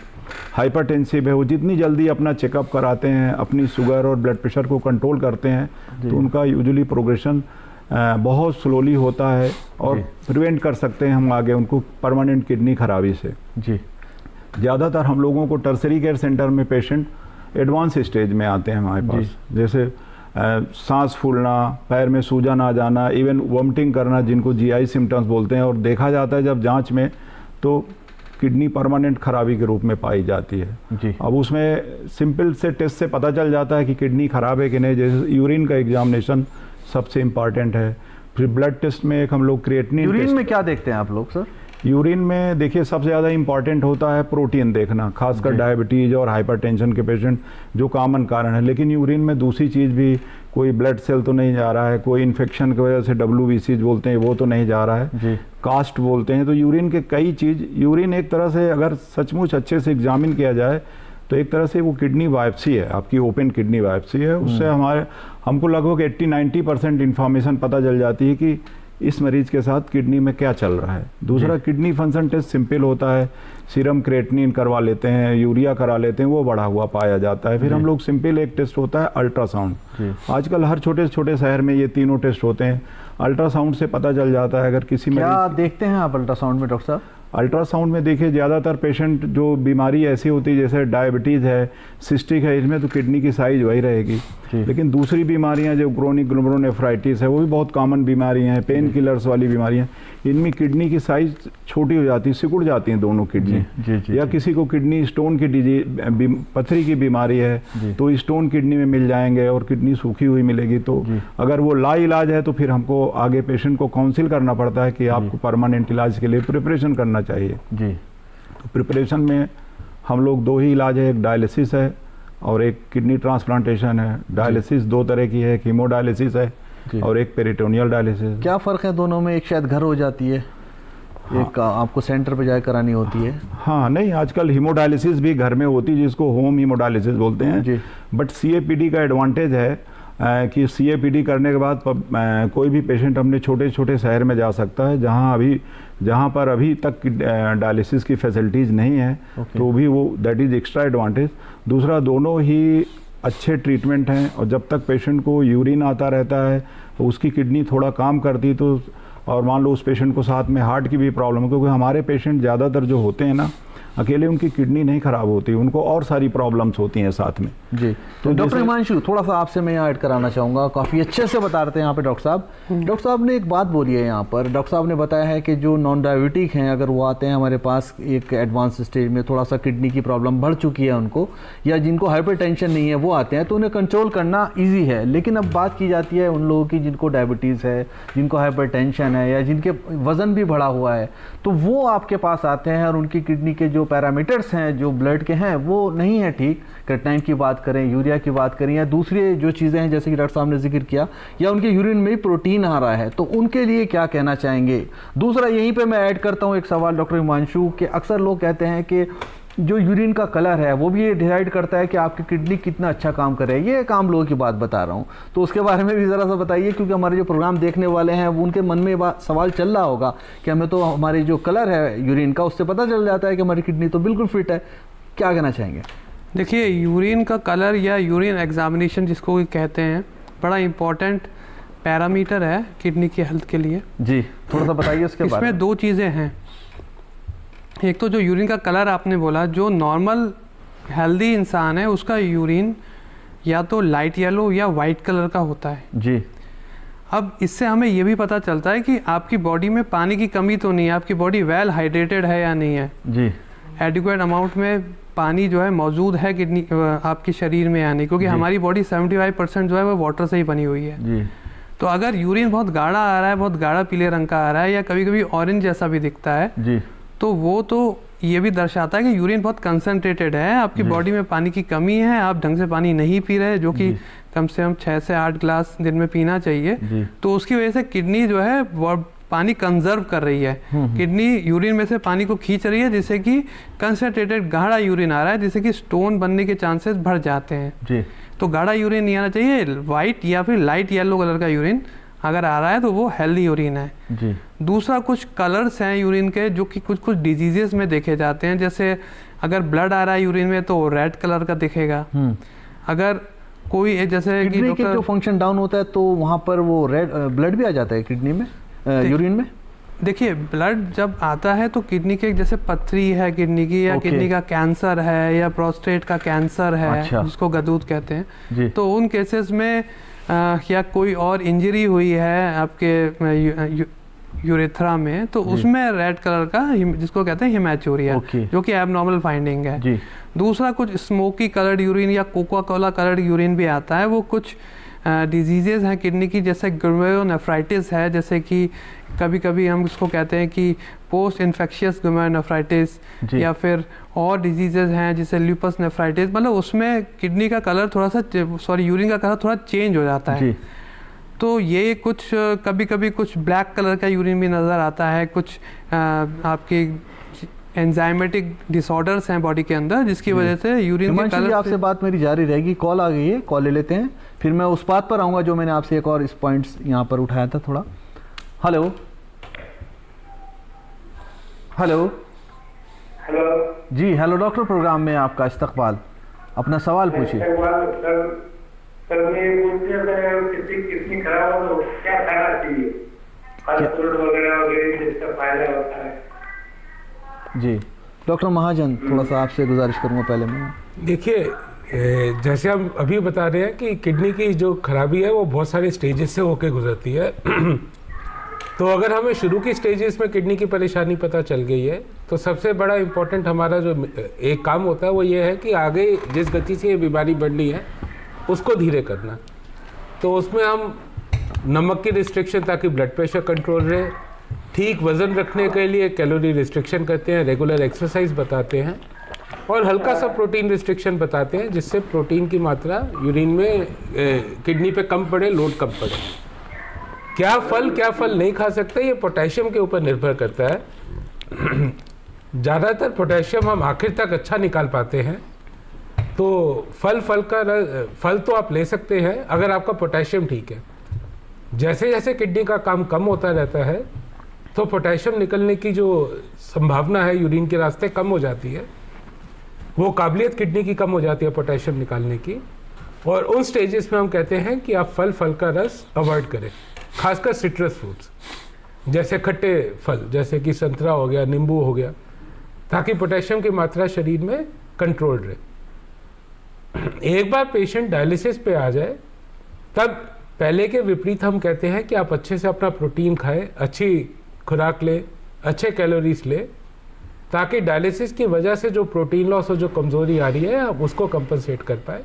हाइपरटेंसिव है, वो जितनी जल्दी अपना चेकअप कराते हैं, अपनी शुगर और ब्लड प्रेशर को कंट्रोल करते हैं, तो उनका यूजुअली प्रोग्रेशन बहुत स्लोली होता है और प्रिवेंट कर सकते हैं हम आगे उनको परमानेंट किडनी खराबी से जी। ज़्यादातर हम लोगों को टर्सरी केयर सेंटर में पेशेंट एडवांस स्टेज में आते हैं हमारे पास, जैसे सांस फूलना, पैर में सूजन आ जाना, इवन वॉमिटिंग करना, जिनको जीआई सिम्टम्स बोलते हैं, और देखा जाता है जब जांच में तो किडनी परमानेंट खराबी के रूप में पाई जाती है जी। अब उसमें सिंपल से टेस्ट से पता चल जाता है कि किडनी खराब है कि नहीं, जैसे यूरिन का एग्जामिनेशन सबसे इम्पॉर्टेंट है। फिर ब्लड टेस्ट में एक हम लोग क्रिएटिनिन यूरिन में क्या देखते हैं आप लोग सर? यूरिन में देखिए सबसे ज़्यादा इम्पॉर्टेंट होता है प्रोटीन देखना, खासकर डायबिटीज़ और हाइपरटेंशन के पेशेंट जो कॉमन कारण है। लेकिन यूरिन में दूसरी चीज़ भी, कोई ब्लड सेल तो नहीं जा रहा है, कोई इन्फेक्शन की वजह से WBC बोलते हैं वो तो नहीं जा रहा है जी। कास्ट बोलते हैं। तो यूरिन के कई चीज़, यूरिन एक तरह से अगर सचमुच अच्छे से एग्जामिन किया जाए तो एक तरह से वो किडनी बायोप्सी है, आपकी ओपन किडनी बायोप्सी है। उससे हमको लगभग 80-90% इन्फॉर्मेशन पता चल जाती है कि इस मरीज के साथ किडनी में क्या चल रहा है। दूसरा किडनी फंक्शन टेस्ट सिंपल होता है, सीरम क्रिएटिनिन करवा लेते हैं, यूरिया करा लेते हैं, वो बढ़ा हुआ पाया जाता है। फिर हम लोग सिंपल एक टेस्ट होता है अल्ट्रासाउंड। आजकल हर छोटे छोटे शहर में ये तीनों टेस्ट होते हैं। अल्ट्रासाउंड से पता चल जाता है अगर किसी में क्या देखते हैं आप अल्ट्रासाउंड में डॉक्टर साहब? अल्ट्रासाउंड में देखिए ज़्यादातर पेशेंट जो बीमारी ऐसी होती है जैसे डायबिटीज़ है, सिस्टिक है, इसमें तो किडनी की साइज वही रहेगी। लेकिन दूसरी बीमारियां जो क्रोनिक ग्लोमेरुलोनेफ्राइटिस है, वो भी बहुत कॉमन बीमारियां हैं, पेन किलर्स वाली बीमारियां, इनमें किडनी की साइज छोटी हो जाती है, सिकुड़ जाती हैं दोनों किडनी। या किसी को किडनी स्टोन की डिजीज, पथरी की बीमारी है तो स्टोन किडनी में मिल जाएंगे और किडनी सूखी हुई मिलेगी। तो अगर वो लाइलाज है तो फिर हमको आगे पेशेंट को काउंसिल करना पड़ता है कि आपको परमानेंट इलाज के लिए प्रिपरेशन करना चाहिए जी। तो प्रिपरेशन में हम लोग 2 ही इलाज है, एक डायलिसिस है और एक किडनी ट्रांसप्लांटेशन है। डायलिसिस 2 तरह की है, कीमोडायलिसिस है और एक पेरिटोनियल डायलिसिस। क्या फ़र्क है दोनों में? एक शायद घर हो जाती है, एक आपको सेंटर पे जाकर करानी होती है। हाँ, नहीं, आजकल हीमोडायलिसिस भी घर में होती है जिसको होम हीमोडायलिसिस बोलते हैं। बट CAPD का एडवांटेज है कि CAPD करने के बाद कोई भी पेशेंट अपने छोटे छोटे शहर में जा सकता है जहाँ पर अभी तक डायलिसिस की फैसिलिटीज़ नहीं है। तो भी वो दैट इज़ एक्स्ट्रा एडवांटेज। दूसरा, दोनों ही अच्छे ट्रीटमेंट हैं और जब तक पेशेंट को यूरिन आता रहता है, उसकी किडनी थोड़ा काम करती तो, और मान लो उस पेशेंट को साथ में हार्ट की भी प्रॉब्लम है, क्योंकि हमारे पेशेंट ज़्यादातर जो होते हैं ना, अकेले उनकी किडनी नहीं खराब होती, उनको और सारी प्रॉब्लम्स होती हैं साथ में जी। तो डॉक्टर हिमांशु, थोड़ा सा आपसे मैं यहाँ ऐड कराना चाहूँगा, काफ़ी अच्छे से बता रहे थे यहाँ पे डॉक्टर साहब। डॉक्टर साहब ने एक बात बोली है यहाँ पर, डॉक्टर साहब ने बताया है कि जो नॉन डायबिटिक हैं, अगर वो आते हैं हमारे पास एक एडवांस स्टेज में, थोड़ा सा किडनी की प्रॉब्लम बढ़ चुकी है उनको, या जिनको हाइपरटेंशन नहीं है वो आते हैं, तो उन्हें कंट्रोल करना ईजी है। लेकिन अब बात की जाती है उन लोगों की जिनको डायबिटीज़ है, जिनको हाइपरटेंशन है, या जिनके वज़न भी बढ़ा हुआ है, तो वो आपके पास आते हैं और उनकी किडनी के जो पैरामीटर्स हैं, जो ब्लड के हैं, वो नहीं है ठीक। क्रिएटिनिन की बात करें, यूरिया की बात करें, या दूसरी जो चीज़ें हैं जैसे कि डॉक्टर साहब ने जिक्र किया, या उनके यूरिन में प्रोटीन आ रहा है, तो उनके लिए क्या कहना चाहेंगे? दूसरा, यहीं पे मैं ऐड करता हूँ एक सवाल डॉक्टर हिमांशु, कि अक्सर लोग कहते हैं कि जो यूरिन का कलर है वो भी ये डिसाइड करता है कि आपकी किडनी कितना अच्छा काम कर रही है। ये एक आम लोगों की बात बता रहा हूँ, तो उसके बारे में भी ज़रा सा बताइए, क्योंकि हमारे जो प्रोग्राम देखने वाले हैं वो उनके मन में सवाल चल रहा होगा कि हमें तो हमारी जो कलर है यूरिन का, उससे पता चल जाता है कि हमारी किडनी तो बिल्कुल फिट है। क्या कहना चाहेंगे? देखिए, यूरिन का कलर या यूरिन एग्जामिनेशन जिसको कहते हैं, बड़ा इम्पोर्टेंट पैरामीटर है किडनी की हेल्थ के लिए जी। थोड़ा सा बताइए उसके बारे में। इसमें 2 चीज़ें हैं। एक तो जो यूरिन का कलर आपने बोला, जो नॉर्मल हेल्दी इंसान है उसका यूरिन या तो लाइट येलो या वाइट कलर का होता है जी। अब इससे हमें ये भी पता चलता है कि आपकी बॉडी में पानी की कमी तो नहीं है, आपकी बॉडी वेल हाइड्रेटेड है या नहीं है जी। एडिक्वेट अमाउंट में पानी जो है मौजूद है किडनी आपके शरीर में या नहीं, क्योंकि हमारी बॉडी 75% जो है वो वाटर से ही बनी हुई है जी। तो अगर यूरिन बहुत गाढ़ा आ रहा है, बहुत गाढ़ा पीले रंग का आ रहा है, या कभी कभी ऑरेंज जैसा भी दिखता है जी, तो वो तो ये भी दर्शाता है कि यूरिन बहुत कंसंट्रेटेड है, आपकी बॉडी में पानी की कमी है, आप ढंग से पानी नहीं पी रहे, जो कि कम से कम 6 से 8 ग्लास दिन में पीना चाहिए। तो उसकी वजह से किडनी जो है पानी कंजर्व कर रही है। किडनी यूरिन में से पानी को खींच रही है, जिससे कि कंसनट्रेटेड गाढ़ा यूरिन आ रहा है, जिससे कि स्टोन बनने के चांसेस बढ़ जाते हैं जी। तो गाढ़ा यूरिन नहीं आना चाहिए। वाइट या फिर लाइट येलो कलर का यूरिन अगर आ रहा है तो वो हेल्दी यूरिन है जी। दूसरा, कुछ कलर्स हैं यूरिन के जो कि कुछ डिजीजेस में देखे जाते हैं। जैसे अगर ब्लड आ रहा है यूरिन में तो रेड कलर का दिखेगा। अगर कोई जैसे कि किडनी के जो फंक्शन डाउन होता है तो वहाँ पर वो रेड ब्लड भी आ जाता है किडनी में, यूरिन में। देखिए, ब्लड जब आता है तो किडनी के जैसे पथरी है किडनी की, या किडनी का कैंसर है, या प्रोस्टेट का कैंसर है, अच्छा। जिसको गदूद कहते हैं जी। तो उन केसेस में या कोई और इंजरी हुई है आपके यूरेथ्रा में तो उसमें रेड कलर का जिसको कहते हैं हिमैचूरिया, जो कि एबनॉर्मल फाइंडिंग है जी। दूसरा, कुछ स्मोकी कलर्ड यूरिन या कोका कोला कलर्ड यूरिन भी आता है। वो कुछ डिजीजेज हैं किडनी की, जैसे ग्लोमेरुलोनेफ्राइटिस है, जैसे कि कभी कभी हम उसको कहते हैं कि पोस्ट इन्फेक्शियस ग्लोमेरुलोनेफ्राइटिस, या फिर और डिजीजेज हैं जैसे ल्यूपस नेफ्राइटिस। मतलब उसमें किडनी का कलर थोड़ा सा यूरिन का कलर थोड़ा चेंज हो जाता है। तो ये कुछ कभी कभी कुछ ब्लैक कलर का यूरिन भी नज़र आता है। कुछ आपकी एंजाइमेटिक डिसऑर्डर्स हैं बॉडी के अंदर, जिसकी वजह से यूरिन के कलर। आपसे बात मेरी जारी रहेगी, कॉल आ गई है, कॉल ले लेते हैं, फिर मैं उस बात पर आऊँगा जो मैंने आपसे एक और इस पॉइंट्स यहाँ पर उठाया था थोड़ा। हेलो हेलो हेलो जी, हेलो डॉक्टर प्रोग्राम में आपका इस्तकबाल। अपना सवाल पूछिए। सर मैं कितनी खराब हो तो क्या खाना चाहिए, फल फ्रूट वगैरह जिसका फायदा होता है। जी डॉक्टर महाजन, थोड़ा सा आपसे गुजारिश करूंगा पहले मैं। देखिए, जैसे हम अभी बता रहे हैं कि किडनी की जो खराबी है वो बहुत सारे स्टेजेस से होके गुजरती है। तो अगर हमें शुरू की स्टेजेस में किडनी की परेशानी पता चल गई है तो सबसे बड़ा इम्पोर्टेंट हमारा जो एक काम होता है वो ये है कि आगे जिस गति से ये बीमारी बढ़ रही है उसको धीरे करना। तो उसमें हम नमक की रिस्ट्रिक्शन ताकि ब्लड प्रेशर कंट्रोल रहे, ठीक वज़न रखने के लिए कैलोरी रिस्ट्रिक्शन करते हैं, रेगुलर एक्सरसाइज बताते हैं, और हल्का सा प्रोटीन रिस्ट्रिक्शन बताते हैं जिससे प्रोटीन की मात्रा यूरिन में किडनी पे कम पड़े, लोड कम पड़े। क्या फल नहीं खा सकते, ये पोटेशियम के ऊपर निर्भर करता है। ज़्यादातर पोटेशियम हम आखिर तक अच्छा निकाल पाते हैं। तो फल तो आप ले सकते हैं अगर आपका पोटेशियम ठीक है। जैसे जैसे किडनी का काम कम होता रहता है तो पोटेशियम निकलने की जो संभावना है यूरिन के रास्ते कम हो जाती है, वो काबिलियत किडनी की कम हो जाती है पोटेशियम निकालने की। और उन स्टेजेस में हम कहते हैं कि आप फल का रस अवॉइड करें, खासकर सिट्रस फ्रूट्स जैसे खट्टे फल जैसे कि संतरा हो गया, नींबू हो गया, ताकि पोटेशियम की मात्रा शरीर में कंट्रोल रहे। एक बार पेशेंट डायलिसिस पे आ जाए तब पहले के विपरीत हम कहते हैं कि आप अच्छे से अपना प्रोटीन खाएं, अच्छी खुराक लें, अच्छे कैलोरीज लें, ताकि डायलिसिस की वजह से जो प्रोटीन लॉस और जो कमज़ोरी आ रही है आप उसको कंपनसेट कर पाए।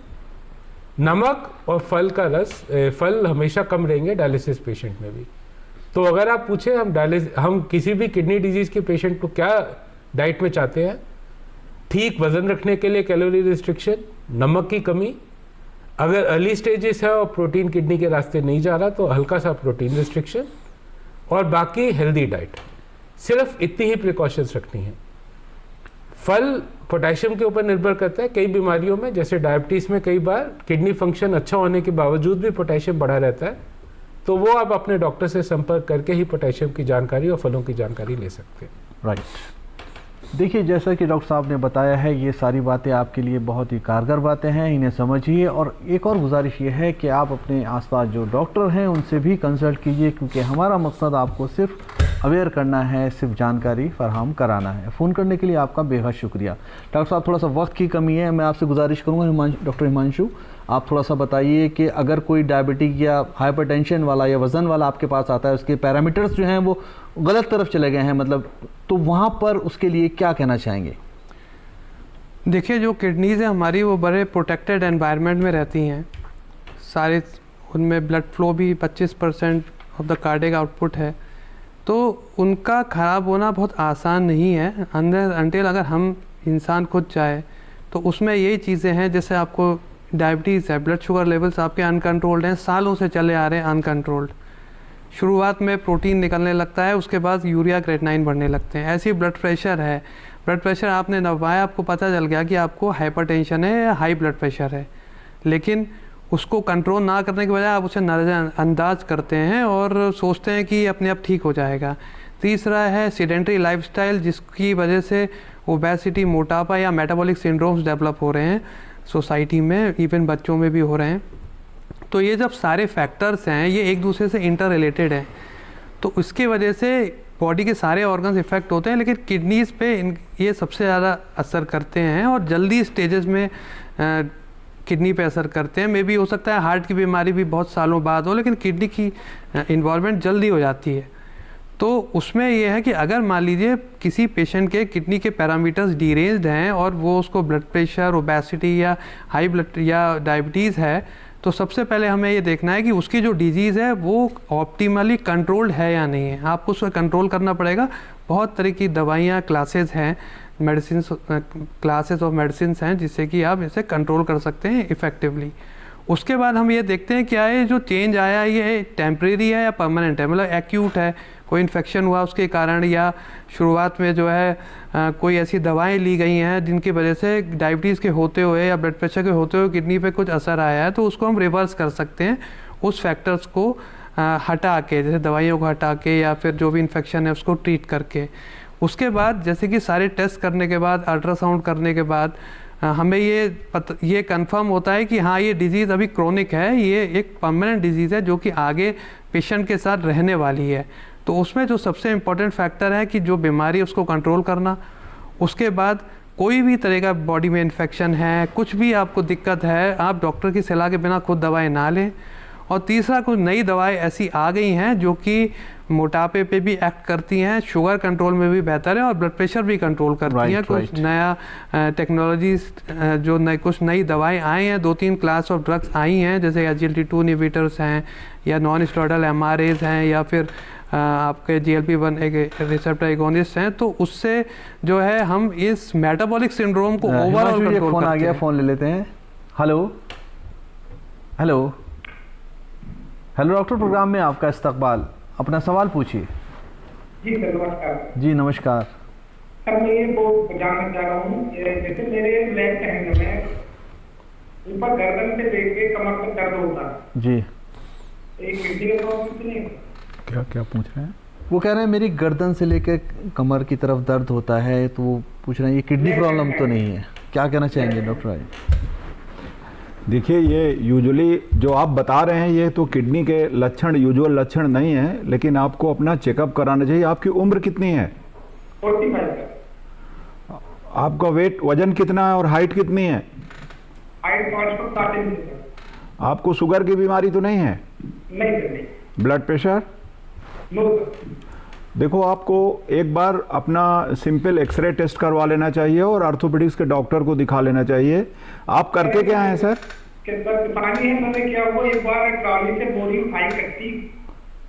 नमक और फल का रस, फल हमेशा कम रहेंगे डायलिसिस पेशेंट में भी। तो अगर आप पूछें हम किसी भी किडनी डिजीज़ के पेशेंट को क्या डाइट में चाहते हैं, ठीक वज़न रखने के लिए कैलोरी रिस्ट्रिक्शन, नमक की कमी, अगर अर्ली स्टेजेस है और प्रोटीन किडनी के रास्ते नहीं जा रहा तो हल्का सा प्रोटीन रिस्ट्रिक्शन, और बाकी हेल्दी डाइट। सिर्फ इतनी ही प्रिकॉशंस रखनी है। फल पोटेशियम के ऊपर निर्भर करता है। कई बीमारियों में जैसे डायबिटीज़ में कई बार किडनी फंक्शन अच्छा होने के बावजूद भी पोटेशियम बढ़ा रहता है, तो वो आप अपने डॉक्टर से संपर्क करके ही पोटेशियम की जानकारी और फलों की जानकारी ले सकते हैं। राइट। देखिए, जैसा कि डॉक्टर साहब ने बताया है, ये सारी बातें आपके लिए बहुत ही कारगर बातें हैं, इन्हें समझिए। और एक और गुजारिश ये है कि आप अपने आसपास जो डॉक्टर हैं उनसे भी कंसल्ट कीजिए, क्योंकि हमारा मकसद आपको सिर्फ अवेयर करना है, सिर्फ जानकारी फराहम कराना है। फ़ोन करने के लिए आपका बेहद शुक्रिया। डॉक्टर साहब, थोड़ा सा वक्त की कमी है, मैं आपसे गुजारिश करूँगा डॉक्टर हिमांशु, आप थोड़ा सा बताइए कि अगर कोई डायबिटिक या हाइपरटेंशन वाला या वज़न वाला आपके पास आता है, उसके पैरामीटर्स जो हैं वो गलत तरफ चले गए हैं, मतलब, तो वहाँ पर उसके लिए क्या कहना चाहेंगे? देखिए, जो किडनीज़ हैं हमारी वो बड़े प्रोटेक्टेड एनवायरनमेंट में रहती हैं। सारे उनमें ब्लड फ्लो भी 25% ऑफ द कार्डियक आउटपुट है, तो उनका ख़राब होना बहुत आसान नहीं है अंदर अनटिल अगर हम इंसान खुद चाहे। तो उसमें यही चीज़ें हैं, जैसे आपको डायबिटीज़ है, ब्लड शुगर लेवल्स आपके अनकंट्रोल्ड हैं, सालों से चले आ रहे हैं अनकंट्रोल्ड। शुरुआत में प्रोटीन निकलने लगता है, उसके बाद यूरिया क्रेटिनाइन बढ़ने लगते हैं। ऐसे ही ब्लड प्रेशर है, ब्लड प्रेशर आपने नपाया, आपको पता चल गया कि आपको हाइपरटेंशन है या हाई ब्लड प्रेशर है, लेकिन उसको कंट्रोल ना करने के बजाय आप उसे नज़रअंदाज करते हैं और सोचते हैं कि अपने आप ठीक हो जाएगा। तीसरा है सीडेंटरी लाइफस्टाइल, जिसकी वजह से ओबेसिटी, मोटापा या मेटाबॉलिक सिंड्रोम्स डेवलप हो रहे हैं सोसाइटी में, इवन बच्चों में भी हो रहे हैं। तो ये जब सारे फैक्टर्स हैं ये एक दूसरे से इंटर रिलेटेड हैं, तो इसके वजह से बॉडी के सारे ऑर्गन्स इफ़ेक्ट होते हैं, लेकिन किडनीज़ पे ये सबसे ज़्यादा असर करते हैं और जल्दी स्टेजेस में किडनी पे असर करते हैं। मे भी हो सकता है हार्ट की बीमारी भी बहुत सालों बाद हो, लेकिन किडनी की इन्वॉल्वमेंट जल्दी हो जाती है। तो उसमें यह है कि अगर मान लीजिए किसी पेशेंट के किडनी के पैरामीटर्स डीरेंज्ड हैं और वो उसको ब्लड प्रेशर, ओबेसिटी या हाई ब्लड या डायबिटीज़ है, तो सबसे पहले हमें ये देखना है कि उसकी जो डिजीज़ है वो ऑप्टिमली कंट्रोल्ड है या नहीं है। आपको उसको कंट्रोल करना पड़ेगा। बहुत तरह की दवाइयाँ, क्लासेस हैं, मेडिसिन क्लासेस ऑफ मेडिसिन हैं जिससे कि आप इसे कंट्रोल कर सकते हैं इफ़ेक्टिवली। उसके बाद हम ये देखते हैं क्या ये जो चेंज आया है ये टेम्परेरी है या परमानेंट है, मतलब एक्यूट है, कोई इन्फेक्शन हुआ उसके कारण, या शुरुआत में जो है कोई ऐसी दवाएं ली गई हैं जिनकी वजह से डायबिटीज़ के होते हुए या ब्लड प्रेशर के होते हुए किडनी पे कुछ असर आया है, तो उसको हम रिवर्स कर सकते हैं उस फैक्टर्स को हटा के, जैसे दवाइयों को हटा के या फिर जो भी इन्फेक्शन है उसको ट्रीट करके। उसके बाद जैसे कि सारे टेस्ट करने के बाद, अल्ट्रासाउंड करने के बाद हमें ये कंफर्म होता है कि हाँ ये डिज़ीज़ अभी क्रोनिक है, ये एक परमानेंट डिजीज़ है जो कि आगे पेशेंट के साथ रहने वाली है। तो उसमें जो सबसे इम्पोर्टेंट फैक्टर है कि जो बीमारी है उसको कंट्रोल करना। उसके बाद कोई भी तरह का बॉडी में इन्फेक्शन है, कुछ भी आपको दिक्कत है, आप डॉक्टर की सलाह के बिना खुद दवाएं ना लें। और तीसरा, कुछ नई दवाएं ऐसी आ गई हैं जो कि मोटापे पे भी एक्ट करती हैं, शुगर कंट्रोल में भी बेहतर है और ब्लड प्रेशर भी कंट्रोल करती हैं। कुछ नया टेक्नोलॉजीज जो कुछ नई दवाएं आई हैं, 2-3 क्लास ऑफ ड्रग्स आई हैं, जैसे SGLT2 इनहिबिटर्स हैं या नॉन स्टेरॉयडल MRAs हैं या फिर आपके GLP-1 रिसेप्टर एगोनिस्ट हैं। तो उससे जो है हम इस मेटाबॉलिक सिंड्रोम को ओवरऑल कंट्रोल फोन आ गया, फोन ले लेते हैं। Hello hello hello doctor, program में आपका इस्तकबाल, अपना सवाल पूछिए। जी सर, नमस्कार। जी नमस्कार। सर मैं ये वो जानना चाह रहा हूँ, जैसे मेरे लेफ्ट हैंड में ऊपर गर्दन से लेके कमर तक दर्द होता है जी, एक किडनी का प्रॉब्लम तो नहीं? क्या क्या पूछ रहे हैं? वो कह रहे हैं मेरी गर्दन से लेकर कमर की तरफ दर्द होता है, तो वो पूछ रहे हैं ये किडनी प्रॉब्लम तो नहीं है, क्या कहना चाहेंगे डॉक्टर भाई? देखिए, ये यूजुअली जो आप बता रहे हैं ये तो किडनी के लक्षण, यूजुअल लक्षण नहीं है, लेकिन आपको अपना चेकअप कराना चाहिए। आपकी उम्र कितनी है? 45। आपका वेट, वजन कितना है और हाइट कितनी है? Height 5 foot 7 inch. आपको शुगर की बीमारी तो नहीं है? नहीं सर, नहीं। Blood pressure? No sir. देखो, आपको एक बार अपना सिंपल एक्सरे टेस्ट करवा लेना चाहिए और ऑर्थोपेडिक्स के डॉक्टर को दिखा लेना चाहिए। आप करते क्या हैं सर? पानी है, मैंने क्या हुआ एक बार ट्रॉली से बोरी उठाई कट्टी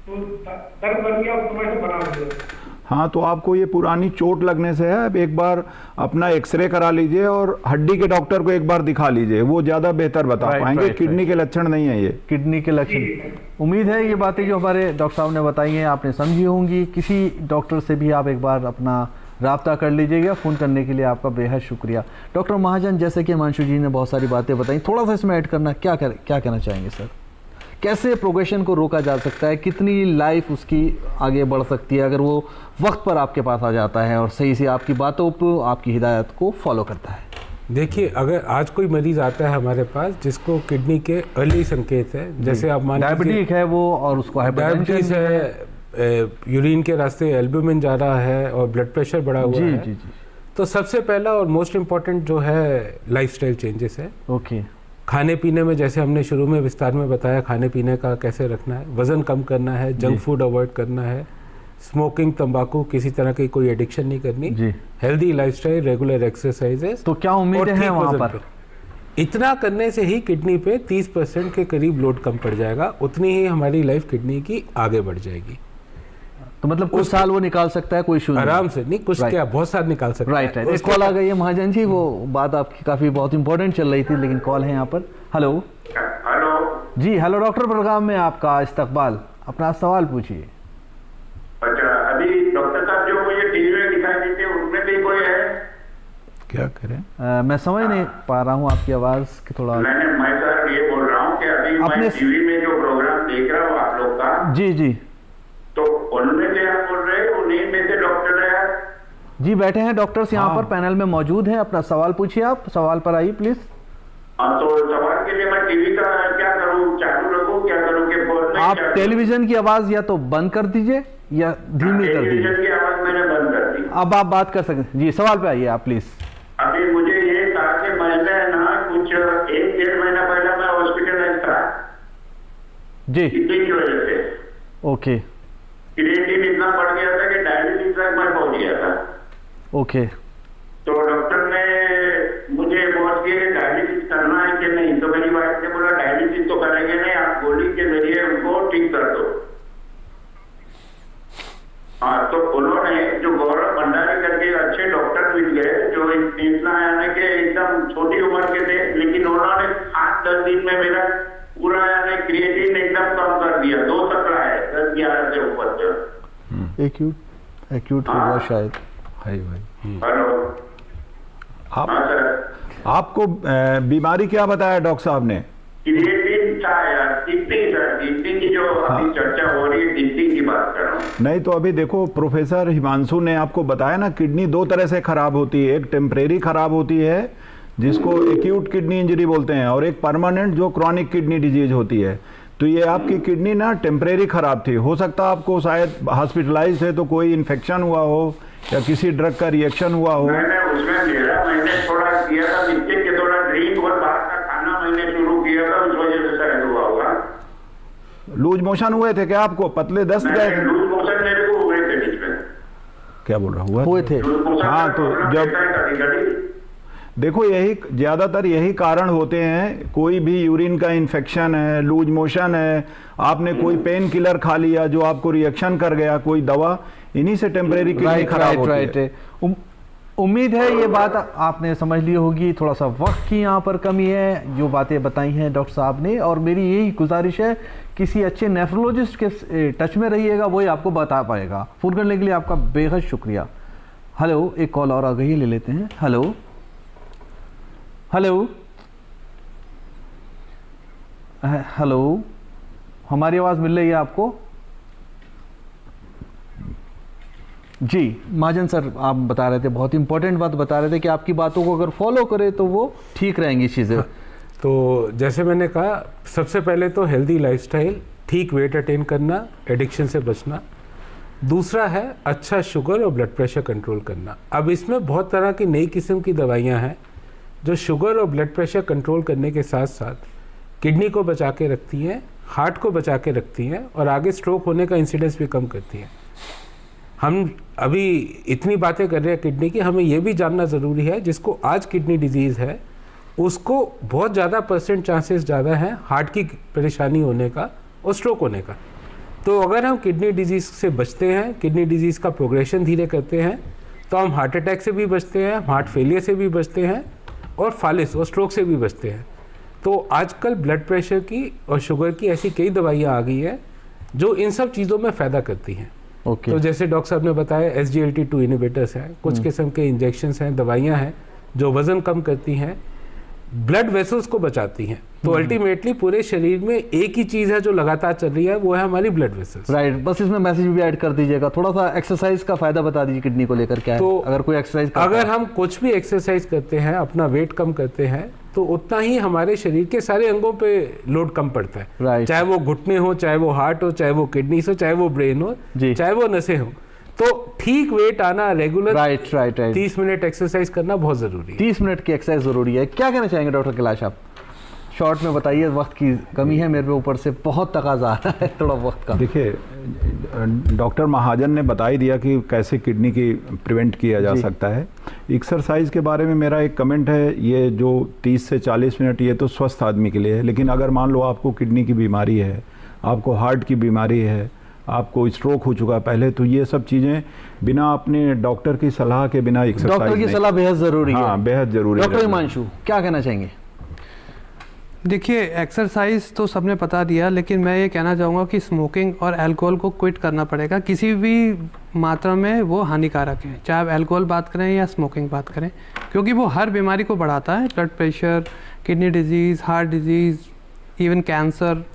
तो दर्द बन गया, उस समय से बना हुआ। हाँ, तो आपको ये पुरानी चोट लगने से है। अब एक बार अपना एक्सरे करा लीजिए और हड्डी के डॉक्टर को एक बार दिखा लीजिए, वो ज़्यादा बेहतर बता पाएंगे। किडनी के लक्षण नहीं है ये, किडनी के लक्षण। उम्मीद है ये बातें जो हमारे डॉक्टर साहब ने बताई हैं आपने समझी होंगी। किसी डॉक्टर से भी आप एक बार अपना राब्ता कर लीजिएगा। फ़ोन करने के लिए आपका बेहद शुक्रिया। डॉक्टर महाजन, जैसे कि हिमांशु जी ने बहुत सारी बातें बताई, थोड़ा सा इसमें ऐड करना, क्या कहना चाहेंगे सर? कैसे प्रोग्रेशन को रोका जा सकता है, कितनी लाइफ उसकी आगे बढ़ सकती है अगर वो वक्त पर आपके पास आ जाता है और सही से आपकी बातों पर, आपकी हिदायत को फॉलो करता है? देखिए, अगर आज कोई मरीज आता है हमारे पास जिसको किडनी के अर्ली संकेत है, जैसे आप मान लीजिए डायबिटीज है वो और उसको डायबिटीज है, यूरिन के रास्ते एल्ब्यूमिन जा रहा है और ब्लड प्रेशर बढ़ा हुआ है, जी। तो सबसे पहला और मोस्ट इम्पॉर्टेंट जो है लाइफस्टाइल चेंजेस है। ओके। खाने पीने में, जैसे हमने शुरू में विस्तार में बताया, खाने पीने का कैसे रखना है, वजन कम करना है, जंक फूड अवॉइड करना है, स्मोकिंग, तंबाकू, किसी तरह की कोई एडिक्शन नहीं करनी जी, हेल्दी लाइफस्टाइल, रेगुलर एक्सरसाइजेस। तो क्या उम्मीद है वहाँ पर? इतना करने से ही किडनी पे 30% के करीब लोड कम पड़ जाएगा, उतनी ही हमारी लाइफ किडनी की आगे बढ़ जाएगी। तो मतलब कुछ साल वो निकाल सकता है, कोई इशू आराम से नहीं, कुछ क्या बहुत साल निकाल सकता है। राइट। एक कॉल आ गई है महाजन जी, वो बात आपकी काफी बहुत इंपॉर्टेंट चल रही थी, लेकिन कॉल है यहाँ पर। हेलो हेलो जी, हेलो डॉक्टर, प्रोग्राम में आपका इस्तकबाल, अपना सवाल पूछिए। अच्छा, अभी डॉक्टर साहब जो मुझे टीवी में दिखाई देते उनमें भी कोई है? क्या करें? मैं समझ नहीं पा रहा हूँ आपकी आवाज़ की थोड़ा। मैं सर ये बोल रहा हूँ कि अभी मैं टीवी में जो प्रोग्राम देख रहा हूँ आप लोग का, जी जी, तो उनमें से आप बोल रहे हैं उन्हीं में से डॉक्टर है आप? जी बैठे हैं डॉक्टर्स यहाँ पर पैनल में मौजूद हैं। अपना सवाल पूछिए, आप सवाल पर आइए प्लीज। हाँ, तो सवाल के लिए मैं टीवी का क्या करूँ, चालू रखूँ, क्या करूँ कि फोन में? आप टेलीविजन की आवाज या तो बंद कर दीजिए या धीमी कर दीजिए। टेलीविजन की आवाज मैंने बंद कर दी। अब आप बात कर सकते हैं। जी सवाल पे आइए आप प्लीज। अभी मुझे ये कहा कि मैंने ना कुछ 1-1.5 महीना पहले मैं हॉस्पिटलाइज था जी, किडनी की वजह से। ओके क्रिएटिन इतना बढ़ गया था कि डायबिटीज तक मैं पहुंच गया था। ओके, तो डॉक्टर ने मुझे पहुंच के डायलिसिस करना है कि नहीं, तो मेरी वाइफ ने बोला डायलिसिस तो करेंगे नहीं, आप गोली के जरिए उनको ठीक कर दो। हाँ, तो उन्होंने जो गौरव भंडारी करके अच्छे डॉक्टर मिल गए जो इतना यानी कि एकदम छोटी उम्र के थे, लेकिन उन्होंने 8-10 दिन में मेरा पूरा यानी क्रिएटिन एकदम कम कर दिया। 2 तक रहा है 10-11 से ऊपर। एक्यूट हुआ शायद। हाय भाई, हेलो, आप हाँ सर, आपको बीमारी क्या बताया डॉक्टर साहब ने? क्रिएटिन था यार, किडनी सर, किडनी की जो अभी चर्चा हो रही है, किडनी की बात कर रहा हूँ। नहीं तो अभी देखो, प्रोफेसर हिमांशु ने आपको बताया ना, किडनी 2 तरह से खराब होती है। एक टेम्परेरी खराब होती है जिसको एक्यूट किडनी इंजरी बोलते हैं, और एक परमानेंट जो क्रॉनिक किडनी डिजीज होती है। तो ये आपकी किडनी ना टेम्परेरी खराब थी। हो सकता है आपको शायद हॉस्पिटलाइज है तो कोई इन्फेक्शन हुआ हो या किसी ड्रग का रिएक्शन हुआ हो। मैंने उसमें मेरा मैंने थोड़ा किया था मिस्टेक के, थोड़ा ड्रिंक और बाहर का खाना मैंने शुरू किया था, उस वजह से शायद हुआ होगा। लूज मोशन हुए थे क्या आपको? पतले दस्त गए थे? लूज मोशन मेरे को हुए थे बीच में। क्या बोल रहा हुए थे? हाँ, तो जब देखो, यही ज्यादातर यही कारण होते हैं। कोई भी यूरिन का इन्फेक्शन है, लूज मोशन है, आपने कोई पेन किलर खा लिया जो आपको रिएक्शन कर गया, कोई दवा, इन्हीं से टेम्परेरी किडनी खराब होती है। उम्मीद है ये बात आपने समझ ली होगी। थोड़ा सा वक्त की यहाँ पर कमी है, जो बातें बताई हैं डॉक्टर साहब ने, और मेरी यही गुजारिश है किसी अच्छे नेफ्रोलॉजिस्ट के टच में रहिएगा, वही आपको बता पाएगा। फोन करने के लिए आपका बेहद शुक्रिया। हेलो, एक कॉल और आ गई है, ले लेते हैं। हेलो हेलो हेलो, हमारी आवाज़ मिल रही है आपको? जी महाजन सर, आप बता रहे थे, बहुत इंपॉर्टेंट बात बता रहे थे कि आपकी बातों को अगर फॉलो करें तो वो ठीक रहेंगी चीज़ें। तो जैसे मैंने कहा, सबसे पहले तो हेल्दी लाइफस्टाइल, ठीक वेट अटेन करना, एडिक्शन से बचना। दूसरा है अच्छा शुगर और ब्लड प्रेशर कंट्रोल करना। अब इसमें बहुत तरह की नई किस्म की दवाइयाँ हैं जो शुगर और ब्लड प्रेशर कंट्रोल करने के साथ साथ किडनी को बचा के रखती हैं, हार्ट को बचा के रखती हैं, और आगे स्ट्रोक होने का इंसिडेंस भी कम करती हैं। हम अभी इतनी बातें कर रहे हैं किडनी की, हमें यह भी जानना ज़रूरी है जिसको आज किडनी डिजीज़ है उसको बहुत ज़्यादा % चांसेस ज़्यादा हैं हार्ट की परेशानी होने का और स्ट्रोक होने का। तो अगर हम किडनी डिजीज़ से बचते हैं, किडनी डिजीज़ का प्रोग्रेशन धीरे करते हैं, तो हम हार्ट अटैक से भी बचते हैं, हार्ट फेलियर से भी बचते हैं, और फालिस और स्ट्रोक से भी बचते हैं। तो आजकल ब्लड प्रेशर की और शुगर की ऐसी कई दवाइयाँ आ गई हैं जो इन सब चीज़ों में फ़ायदा करती हैं। तो जैसे डॉक्टर साहब ने बताया, SGLT2 इनहिबिटर्स हैं, कुछ किस्म के इंजेक्शंस हैं, दवाइयाँ हैं जो वज़न कम करती हैं, ब्लड वेसल्स को बचाती हैं। तो अल्टीमेटली पूरे शरीर में एक ही चीज़ है जो लगातार चल रही है, वो है हमारी ब्लड वेसल्स। राइट, बस इसमें मैसेज भी ऐड कर दीजिएगा। थोड़ा सा एक्सरसाइज का फायदा बता दीजिए किडनी को लेकर, क्या तो है अगर कोई एक्सरसाइज अगर हम कुछ भी एक्सरसाइज करते हैं, अपना वेट कम करते हैं, तो उतना ही हमारे शरीर के सारे अंगों पे लोड कम पड़ता है। राइट, चाहे वो घुटने हो, चाहे वो हार्ट हो, चाहे वो किडनीज हो, चाहे वो ब्रेन हो, चाहे वो नसें हो। तो ठीक वेट आना, रेगुलर राइट 30 मिनट एक्सरसाइज करना बहुत जरूरी है। 30 मिनट की एक्सरसाइज जरूरी है। क्या कहना चाहेंगे डॉक्टर कैलाश आप? शॉर्ट में बताइए, वक्त की कमी है मेरे पे, ऊपर से बहुत तकाजा आ रहा है थोड़ा वक्त का। देखिए, डॉक्टर महाजन ने बता ही दिया कि कैसे किडनी की प्रिवेंट किया जा सकता है। एक्सरसाइज के बारे में मेरा एक कमेंट है, ये जो 30 से 40 मिनट ये तो स्वस्थ आदमी के लिए है, लेकिन अगर मान लो आपको किडनी की बीमारी है, आपको हार्ट की बीमारी है, आपको स्ट्रोक हो चुका पहले, तो ये सब चीज़ें बिना अपने डॉक्टर की सलाह के बिना एक्सरसाइज, डॉक्टर की सलाह बेहद ज़रूरी है। हाँ, बेहद ज़रूरी है। डॉक्टर हिमांशु क्या कहना चाहेंगे? देखिए एक्सरसाइज तो सबने बता दिया, लेकिन मैं ये कहना चाहूँगा कि स्मोकिंग और अल्कोहल को क्विट करना पड़ेगा। किसी भी मात्रा में वो हानिकारक है, चाहे आप अल्कोहल बात करें या स्मोकिंग बात करें, क्योंकि वो हर बीमारी को बढ़ाता है। Blood pressure, kidney disease, heart disease, even cancer,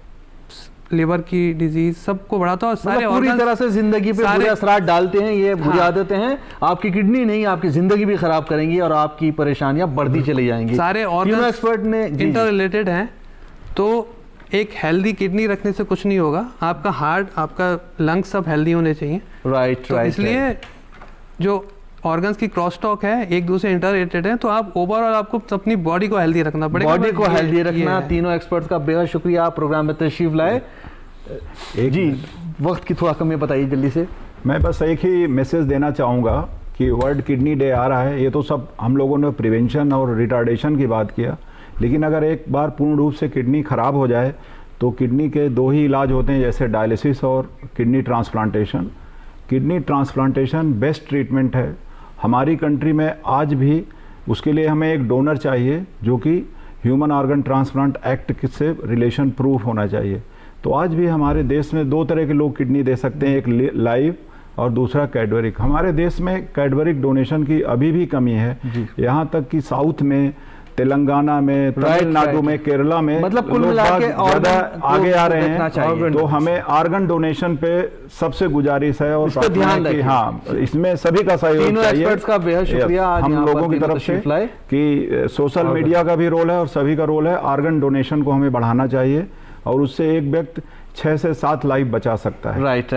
liver की डिजीज, सबको बढ़ाता है। और सारे पूरी तरह से जिंदगी पे बुरे असरात डालते हैं ये बुरी आदतें हैं। आपकी किडनी नहीं, आपकी जिंदगी भी खराब करेंगी और आपकी परेशानियां बढ़ती चली जाएंगी। सारे ऑर्गन एक्सपर्ट ने इंटर रिलेटेड हैं। तो एक हेल्दी किडनी रखने से कुछ नहीं होगा, आपका हार्ट, आपका लंग्स सब हेल्दी होने चाहिए। राइट, इसलिए जो ऑर्गन्स की क्रॉस टॉक है, एक दूसरे इंटर रिलेटेड है, तो आप ओवरऑल आपको अपनी बॉडी को हेल्दी रखना पड़ेगा। बॉडी को हेल्दी रखना। तीनों एक्सपर्ट्स का बेहद शुक्रिया, आप प्रोग्राम में तशरीफ लाए। जी, वक्त की थोड़ा कमी बताइए जल्दी से। मैं बस एक ही मैसेज देना चाहूँगा कि वर्ल्ड किडनी डे आ रहा है। ये तो सब हम लोगों ने प्रिवेंशन और रिटार्डेशन की बात किया, लेकिन अगर एक बार पूर्ण रूप से किडनी खराब हो जाए तो किडनी के दो ही इलाज होते हैं, जैसे डायलिसिस और kidney transplantation. Kidney transplantation best treatment है हमारी कंट्री में आज भी। उसके लिए हमें एक डोनर चाहिए जो कि ह्यूमन ऑर्गन ट्रांसप्लांट एक्ट से रिलेशन प्रूफ होना चाहिए। तो आज भी हमारे देश में दो तरह के लोग किडनी दे सकते हैं, एक लाइव और दूसरा कैडवरिक। हमारे देश में कैडवरिक डोनेशन की अभी भी कमी है। यहाँ तक कि साउथ में, तेलंगाना में, तमिलनाडु में, केरला में मतलब कुल मिला के ज़्यादा आगे आ रहे हैं। तो हमें ऑर्गन डोनेशन पे सबसे गुजारिश है और ध्यान रखिए। हाँ, इसमें सभी का सहयोग चाहिए। एक्सपर्ट्स का बेहद शुक्रिया हम लोगों की तरफ से कि सोशल मीडिया का भी रोल है और सभी का रोल है। ऑर्गन डोनेशन को हमें बढ़ाना चाहिए और उससे एक व्यक्ति 6 से 7 लाइफ बचा सकता है। राइट।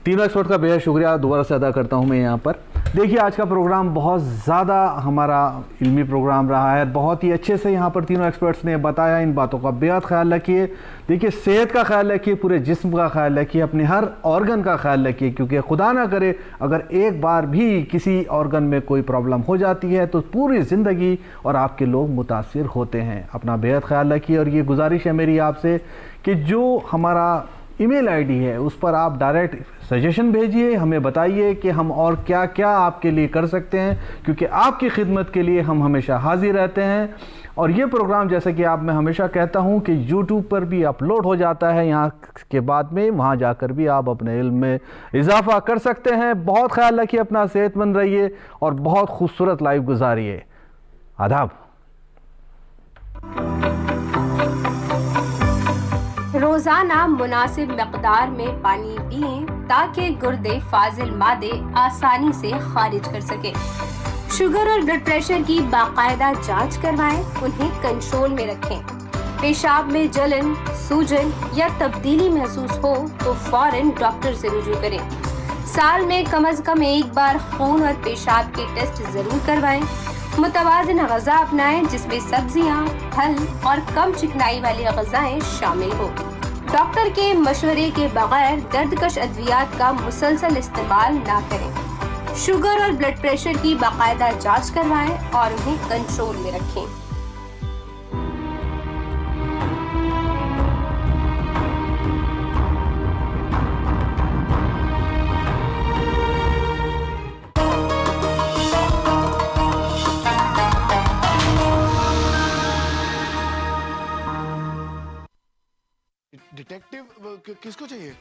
तीनों एक्सपर्ट का बेहद शुक्रिया दोबारा से अदा करता हूं मैं यहाँ पर। देखिए, आज का प्रोग्राम बहुत ज़्यादा हमारा इल्मी प्रोग्राम रहा है। बहुत ही अच्छे से यहाँ पर तीनों एक्सपर्ट्स ने बताया। इन बातों का बेहद ख्याल रखिए। देखिए, सेहत का ख्याल रखिए, पूरे जिस्म का ख्याल रखिए, अपने हर ऑर्गन का ख्याल रखिए, क्योंकि खुदा ना करे अगर एक बार भी किसी ऑर्गन में कोई प्रॉब्लम हो जाती है तो पूरी ज़िंदगी और आपके लोग मुतासिर होते हैं। अपना बेहद ख्याल रखिए। और ये गुजारिश है मेरी आपसे कि जो हमारा ईमेल आईडी है उस पर आप डायरेक्ट सजेशन भेजिए, हमें बताइए कि हम और क्या क्या आपके लिए कर सकते हैं, क्योंकि आपकी खिदमत के लिए हम हमेशा हाजिर रहते हैं। और ये प्रोग्राम, जैसे कि मैं हमेशा कहता हूं कि यूट्यूब पर भी अपलोड हो जाता है यहाँ के बाद में, वहाँ जाकर भी आप अपने इल्म में इजाफा कर सकते हैं। बहुत ख्याल रखिए अपना, सेहतमंद रहिए और बहुत खूबसूरत लाइफ गुजारिए। आदाब। रोजाना मुनासिब मकदार में पानी पिएं ताकि गुर्दे फाजिल मादे आसानी से खारिज कर सके। शुगर और ब्लड प्रेशर की बाकायदा जांच करवाएं, उन्हें कंट्रोल में रखें। पेशाब में जलन, सूजन या तब्दीली महसूस हो तो फौरन डॉक्टर से रुजू करें। साल में कम से कम एक बार खून और पेशाब के टेस्ट जरूर करवाएं। मुतवाज़िन ग़िज़ा अपनाएं जिसमें सब्जियां, फल और कम चिकनाई वाली ग़िज़ाएं शामिल हो। डॉक्टर के मशवरे के बगैर दर्दकश अद्वियात का मुसलसल इस्तेमाल ना करें। शुगर और ब्लड प्रेशर की बाकायदा जांच करवाएं और उन्हें कंट्रोल में रखें। डिटेक्टिव किसको चाहिए?